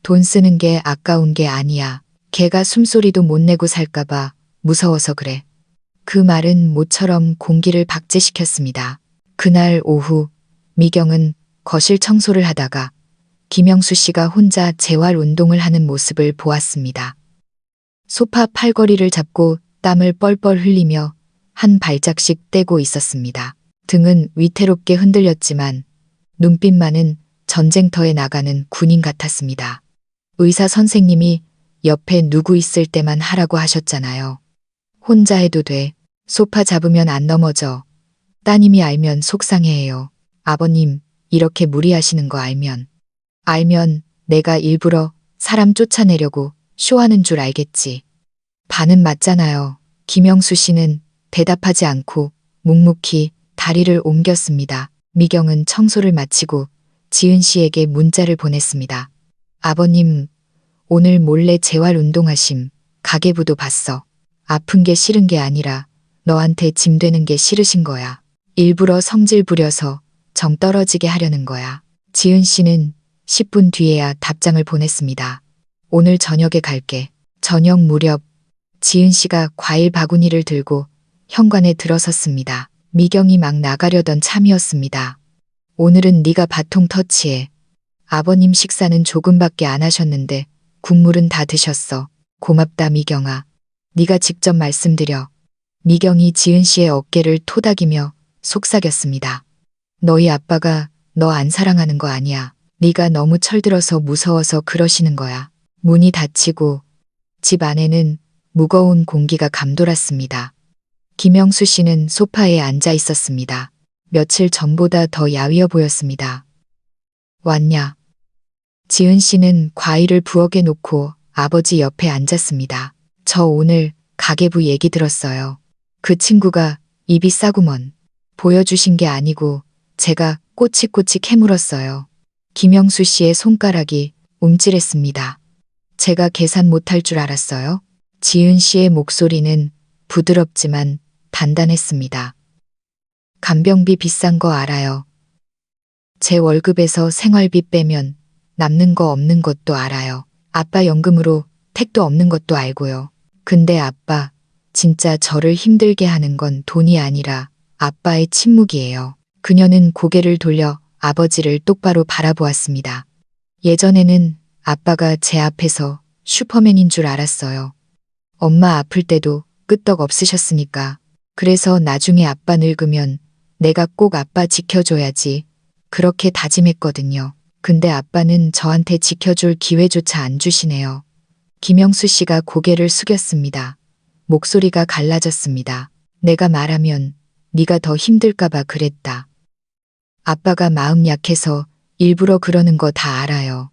돈 쓰는 게 아까운 게 아니야. 걔가 숨소리도 못 내고 살까봐 무서워서 그래. 그 말은 모처럼 공기를 박제시켰습니다. 그날 오후 미경은 거실 청소를 하다가 김영수 씨가 혼자 재활 운동을 하는 모습을 보았습니다. 소파 팔걸이를 잡고 땀을 뻘뻘 흘리며 한 발짝씩 떼고 있었습니다. 등은 위태롭게 흔들렸지만 눈빛만은 전쟁터에 나가는 군인 같았습니다. 의사 선생님이 옆에 누구 있을 때만 하라고 하셨잖아요. 혼자 해도 돼. 소파 잡으면 안 넘어져. 따님이 알면 속상해해요. 아버님, 이렇게 무리하시는 거 알면 내가 일부러 사람 쫓아내려고 쇼하는 줄 알겠지. 반은 맞잖아요. 김영수 씨는 대답하지 않고 묵묵히 다리를 옮겼습니다. 미경은 청소를 마치고 지은 씨에게 문자를 보냈습니다. 아버님, 오늘 몰래 재활 운동하심. 가계부도 봤어. 아픈 게 싫은 게 아니라 너한테 짐 되는 게 싫으신 거야. 일부러 성질 부려서 정 떨어지게 하려는 거야. 지은 씨는 10분 뒤에야 답장을 보냈습니다. 오늘 저녁에 갈게. 저녁 무렵 지은 씨가 과일 바구니를 들고 현관에 들어섰습니다. 미경이 막 나가려던 참이었습니다. 오늘은 네가 바통 터치해. 아버님 식사는 조금밖에 안 하셨는데 국물은 다 드셨어. 고맙다 미경아. 네가 직접 말씀드려. 미경이 지은 씨의 어깨를 토닥이며 속삭였습니다. 너희 아빠가 너 안 사랑하는 거 아니야. 네가 너무 철들어서 무서워서 그러시는 거야. 문이 닫히고 집 안에는 무거운 공기가 감돌았습니다. 김영수 씨는 소파에 앉아 있었습니다. 며칠 전보다 더 야위어 보였습니다. 왔냐? 지은 씨는 과일을 부엌에 놓고 아버지 옆에 앉았습니다. 저 오늘 가계부 얘기 들었어요. 그 친구가 입이 싸구먼. 보여주신 게 아니고 제가 꼬치꼬치 캐물었어요. 김영수 씨의 손가락이 움찔했습니다. 제가 계산 못할 줄 알았어요? 지은 씨의 목소리는 부드럽지만 단단했습니다. 간병비 비싼 거 알아요. 제 월급에서 생활비 빼면 남는 거 없는 것도 알아요. 아빠 연금으로 택도 없는 것도 알고요. 근데 아빠, 진짜 저를 힘들게 하는 건 돈이 아니라 아빠의 침묵이에요. 그녀는 고개를 돌려 아버지를 똑바로 바라보았습니다. 예전에는 아빠가 제 앞에서 슈퍼맨인 줄 알았어요. 엄마 아플 때도 끄떡 없으셨으니까. 그래서 나중에 아빠 늙으면 내가 꼭 아빠 지켜줘야지. 그렇게 다짐했거든요. 근데 아빠는 저한테 지켜줄 기회조차 안 주시네요. 김영수 씨가 고개를 숙였습니다. 목소리가 갈라졌습니다. 내가 말하면 네가 더 힘들까봐 그랬다. 아빠가 마음 약해서 일부러 그러는 거 다 알아요.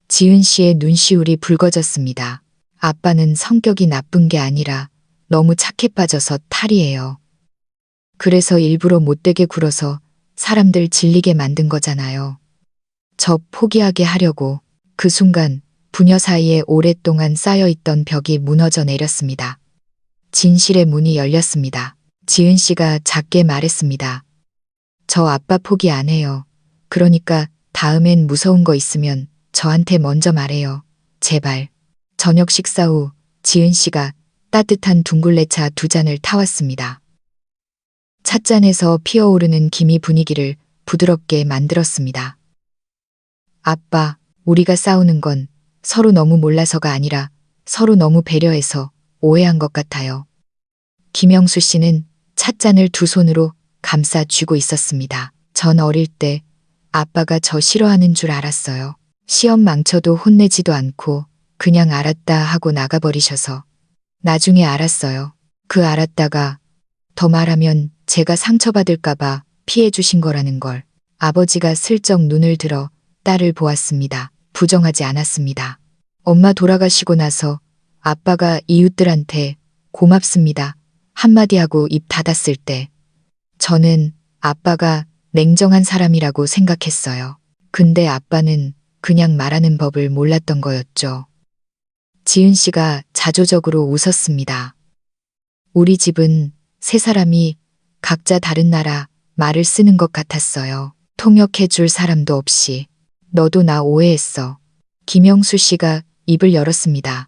지은 씨의 눈시울이 붉어졌습니다. 아빠는 성격이 나쁜 게 아니라 너무 착해 빠져서 탈이에요. 그래서 일부러 못되게 굴어서 사람들 질리게 만든 거잖아요. 저 포기하게 하려고. 그 순간 부녀 사이에 오랫동안 쌓여있던 벽이 무너져 내렸습니다. 진실의 문이 열렸습니다. 지은 씨가 작게 말했습니다. 저 아빠 포기 안 해요. 그러니까 다음엔 무서운 거 있으면 저한테 먼저 말해요. 제발. 저녁 식사 후 지은 씨가 따뜻한 둥글레차 2잔을 타왔습니다. 찻잔에서 피어오르는 김이 분위기를 부드럽게 만들었습니다. 아빠, 우리가 싸우는 건 서로 너무 몰라서가 아니라 서로 너무 배려해서 오해한 것 같아요. 김영수 씨는 찻잔을 두 손으로 감싸 쥐고 있었습니다. 전 어릴 때 아빠가 저 싫어하는 줄 알았어요. 시험 망쳐도 혼내지도 않고 그냥 알았다 하고 나가버리셔서. 나중에 알았어요. 그 알았다가 더 말하면 제가 상처받을까봐 피해 주신 거라는 걸. 아버지가 슬쩍 눈을 들어 딸을 보았습니다. 부정하지 않았습니다. 엄마 돌아가시고 나서 아빠가 이웃들한테 고맙습니다 한마디 하고 입 닫았을 때 저는 아빠가 냉정한 사람이라고 생각했어요. 근데 아빠는 그냥 말하는 법을 몰랐던 거였죠. 지은 씨가 자조적으로 웃었습니다. 우리 집은 세 사람이 각자 다른 나라 말을 쓰는 것 같았어요. 통역해 줄 사람도 없이. 너도 나 오해했어. 김영수 씨가 입을 열었습니다.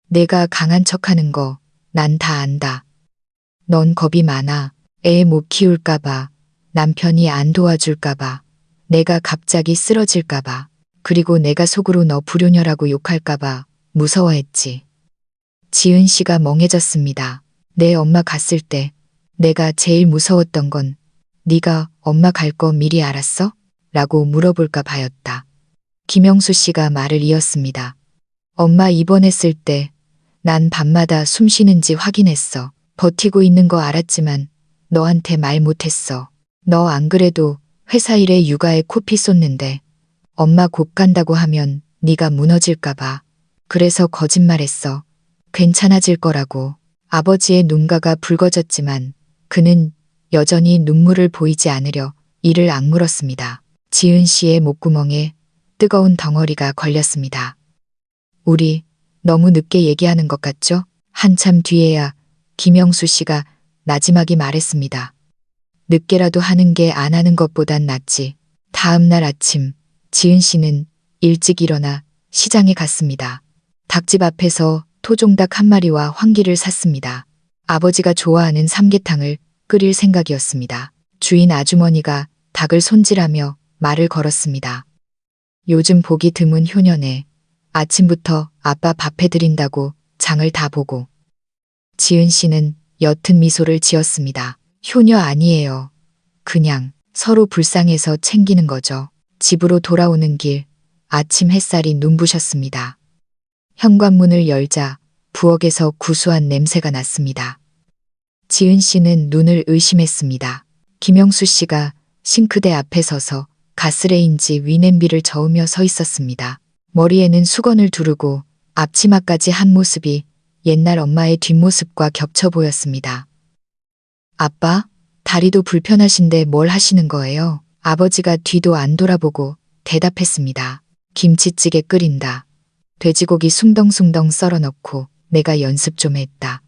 내가 강한 척하는 거 난 다 안다. 넌 겁이 많아. 애 못 키울까봐, 남편이 안 도와줄까봐, 내가 갑자기 쓰러질까봐, 그리고 내가 속으로 너 불효녀라고 욕할까봐 무서워했지. 지은 씨가 멍해졌습니다. 내 엄마 갔을 때 내가 제일 무서웠던 건 네가 엄마 갈 거 미리 알았어? 라고 물어볼까 봐였다. 김영수 씨가 말을 이었습니다. 엄마 입원했을 때 난 밤마다 숨 쉬는지 확인했어. 버티고 있는 거 알았지만 너한테 말 못했어. 너 안 그래도 회사 일에 육아에 코피 쏟는데 엄마 곧 간다고 하면 네가 무너질까 봐. 그래서 거짓말했어. 괜찮아질 거라고. 아버지의 눈가가 붉어졌지만 그는 여전히 눈물을 보이지 않으려 이를 악물었습니다. 지은 씨의 목구멍에 뜨거운 덩어리가 걸렸습니다. 우리 너무 늦게 얘기하는 것 같죠? 한참 뒤에야 김영수 씨가 나지막이 말했습니다. 늦게라도 하는 게 안 하는 것보단 낫지. 다음 날 아침 지은 씨는 일찍 일어나 시장에 갔습니다. 닭집 앞에서 토종닭 한 마리와 황기를 샀습니다. 아버지가 좋아하는 삼계탕을 끓일 생각이었습니다. 주인 아주머니가 닭을 손질하며 말을 걸었습니다. 요즘 보기 드문 효녀네. 아침부터 아빠 밥 해드린다고 장을 다 보고. 지은 씨는 옅은 미소를 지었습니다. 효녀 아니에요. 그냥 서로 불쌍해서 챙기는 거죠. 집으로 돌아오는 길 아침 햇살이 눈부셨습니다. 현관문을 열자 부엌에서 구수한 냄새가 났습니다. 지은 씨는 눈을 의심했습니다. 김영수 씨가 싱크대 앞에 서서 가스레인지 위냄비를 저으며 서 있었습니다. 머리에는 수건을 두르고 앞치마까지 한 모습이 옛날 엄마의 뒷모습과 겹쳐 보였습니다. 아빠, 다리도 불편하신데 뭘 하시는 거예요? 아버지가 뒤도 안 돌아보고 대답했습니다. 김치찌개 끓인다. 돼지고기 숭덩숭덩 썰어 넣고 내가 연습 좀 했다.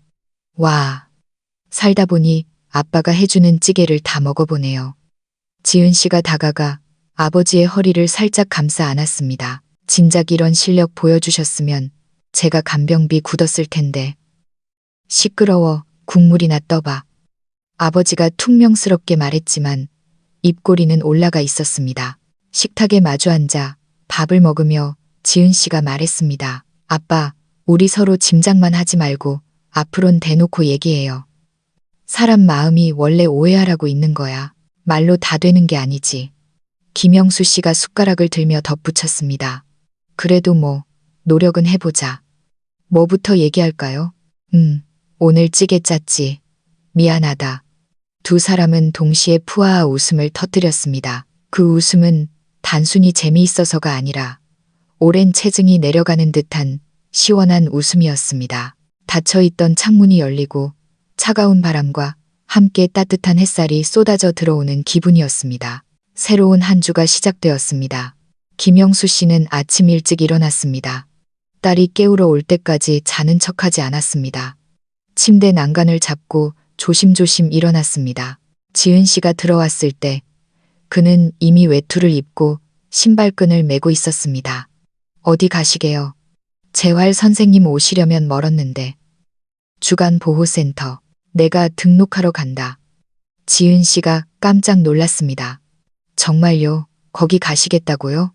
와, 살다 보니 아빠가 해주는 찌개를 다 먹어보네요. 지은 씨가 다가가 아버지의 허리를 살짝 감싸 안았습니다. 진작 이런 실력 보여주셨으면 제가 간병비 굳었을 텐데. 시끄러워, 국물이나 떠봐. 아버지가 퉁명스럽게 말했지만 입꼬리는 올라가 있었습니다. 식탁에 마주 앉아 밥을 먹으며 지은 씨가 말했습니다. 아빠, 우리 서로 짐작만 하지 말고 앞으론 대놓고 얘기해요. 사람 마음이 원래 오해하라고 있는 거야. 말로 다 되는 게 아니지. 김영수 씨가 숟가락을 들며 덧붙였습니다. 그래도 뭐 노력은 해보자. 뭐부터 얘기할까요? 오늘 찌개 짰지. 미안하다. 두 사람은 동시에 푸아하 웃음을 터뜨렸습니다. 그 웃음은 단순히 재미있어서가 아니라 오랜 체증이 내려가는 듯한 시원한 웃음이었습니다. 닫혀있던 창문이 열리고 차가운 바람과 함께 따뜻한 햇살이 쏟아져 들어오는 기분이었습니다. 새로운 한 주가 시작되었습니다. 김영수 씨는 아침 일찍 일어났습니다. 딸이 깨우러 올 때까지 자는 척하지 않았습니다. 침대 난간을 잡고 조심조심 일어났습니다. 지은 씨가 들어왔을 때 그는 이미 외투를 입고 신발끈을 매고 있었습니다. 어디 가시게요? 재활 선생님 오시려면 멀었는데. 주간보호센터. 내가 등록하러 간다. 지은 씨가 깜짝 놀랐습니다. 정말요? 거기 가시겠다고요?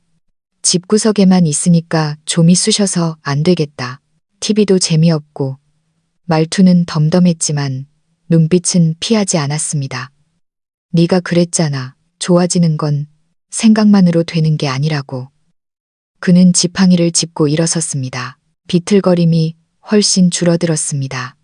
집구석에만 있으니까 좀이 쑤셔서 안 되겠다. TV도 재미없고 말투는 덤덤했지만 눈빛은 피하지 않았습니다. 네가 그랬잖아. 좋아지는 건 생각만으로 되는 게 아니라고. 그는 지팡이를 짚고 일어섰습니다. 비틀거림이 훨씬 줄어들었습니다.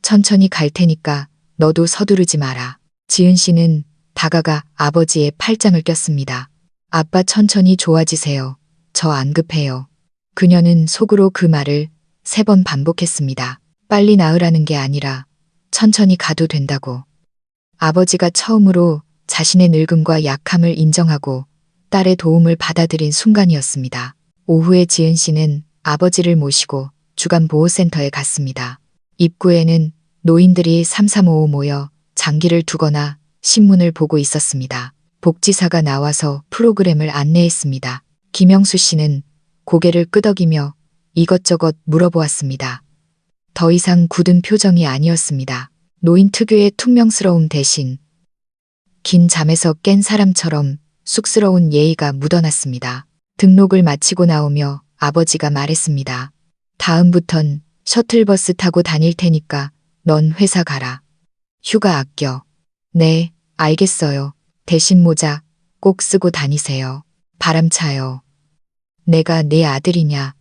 천천히 갈 테니까 너도 서두르지 마라. 지은 씨는 다가가 아버지의 팔짱을 꼈습니다. 아빠 천천히 좋아지세요. 저 안 급해요. 그녀는 속으로 그 말을 3번 반복했습니다. 빨리 나으라는 게 아니라 천천히 가도 된다고. 아버지가 처음으로 자신의 늙음과 약함을 인정하고 딸의 도움을 받아들인 순간이었습니다. 오후에 지은 씨는 아버지를 모시고 주간보호센터에 갔습니다. 입구에는 노인들이 삼삼오오 모여 장기를 두거나 신문을 보고 있었습니다. 복지사가 나와서 프로그램을 안내했습니다. 김영수 씨는 고개를 끄덕이며 이것저것 물어보았습니다. 더 이상 굳은 표정이 아니었습니다. 노인 특유의 퉁명스러움 대신 긴 잠에서 깬 사람처럼 쑥스러운 예의가 묻어났습니다. 등록을 마치고 나오며 아버지가 말했습니다. 다음부턴 셔틀버스 타고 다닐 테니까 넌 회사 가라. 휴가 아껴. 네, 알겠어요. 대신 모자 꼭 쓰고 다니세요. 바람 차요. 내가 내 아들이냐.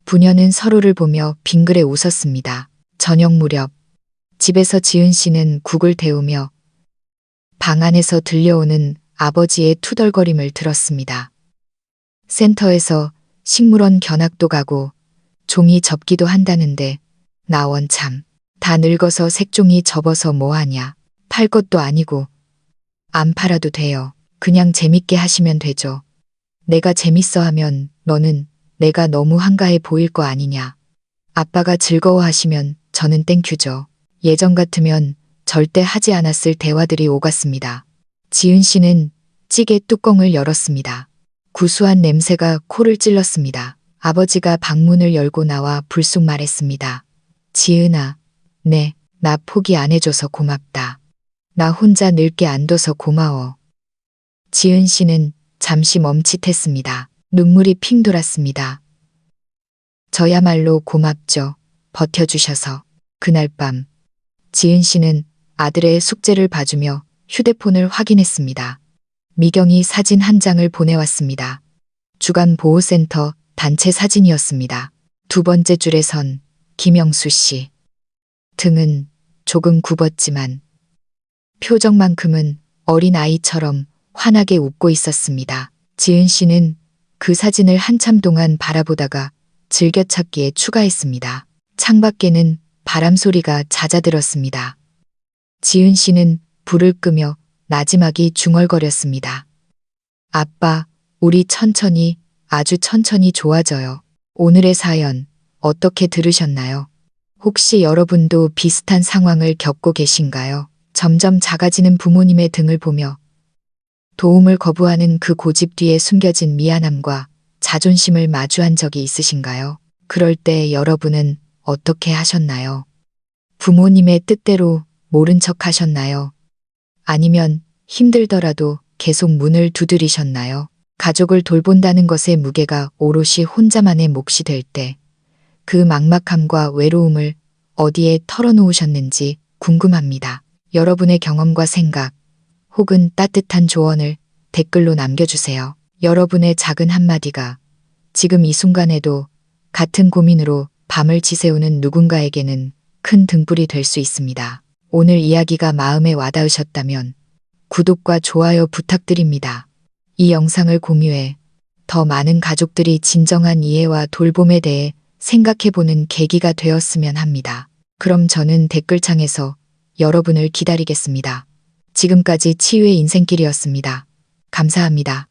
부녀는 서로를 보며 빙그레 웃었습니다. 저녁 무렵 집에서 지은 씨는 국을 데우며 방 안에서 들려오는 아버지의 투덜거림을 들었습니다. 센터에서 식물원 견학도 가고 종이 접기도 한다는데 나 원참 다 늙어서 색종이 접어서 뭐하냐. 팔 것도 아니고 안 팔아도 돼요. 그냥 재밌게 하시면 되죠. 내가 재밌어 하면 너는 내가 너무 한가해 보일 거 아니냐. 아빠가 즐거워하시면 저는 땡큐죠. 예전 같으면 절대 하지 않았을 대화들이 오갔습니다. 지은 씨는 찌개 뚜껑을 열었습니다. 구수한 냄새가 코를 찔렀습니다. 아버지가 방문을 열고 나와 불쑥 말했습니다. 지은아, 네, 나 포기 안 해줘서 고맙다. 나 혼자 늙게 안 둬서 고마워. 지은 씨는 잠시 멈칫했습니다. 눈물이 핑 돌았습니다. 저야말로 고맙죠. 버텨주셔서. 그날 밤 지은 씨는 아들의 숙제를 봐주며 휴대폰을 확인했습니다. 미경이 사진 한 장을 보내왔습니다. 주간보호센터 단체 사진이었습니다. 2번째 줄에 선 김영수 씨. 등은 조금 굽었지만 표정만큼은 어린 아이처럼 환하게 웃고 있었습니다. 지은 씨는 그 사진을 한참 동안 바라보다가 즐겨찾기에 추가했습니다. 창밖에는 바람 소리가 잦아들었습니다. 지은 씨는 불을 끄며 나지막이 중얼거렸습니다. 아빠, 우리 천천히, 아주 천천히 좋아져요. 오늘의 사연 어떻게 들으셨나요? 혹시 여러분도 비슷한 상황을 겪고 계신가요? 점점 작아지는 부모님의 등을 보며 도움을 거부하는 그 고집 뒤에 숨겨진 미안함과 자존심을 마주한 적이 있으신가요? 그럴 때 여러분은 어떻게 하셨나요? 부모님의 뜻대로 모른 척 하셨나요? 아니면 힘들더라도 계속 문을 두드리셨나요? 가족을 돌본다는 것의 무게가 오롯이 혼자만의 몫이 될 때 그 막막함과 외로움을 어디에 털어놓으셨는지 궁금합니다. 여러분의 경험과 생각 혹은 따뜻한 조언을 댓글로 남겨주세요. 여러분의 작은 한마디가 지금 이 순간에도 같은 고민으로 밤을 지새우는 누군가에게는 큰 등불이 될 수 있습니다. 오늘 이야기가 마음에 와닿으셨다면 구독과 좋아요 부탁드립니다. 이 영상을 공유해 더 많은 가족들이 진정한 이해와 돌봄에 대해 생각해보는 계기가 되었으면 합니다. 그럼 저는 댓글창에서 여러분을 기다리겠습니다. 지금까지 치유의 인생길이었습니다. 감사합니다.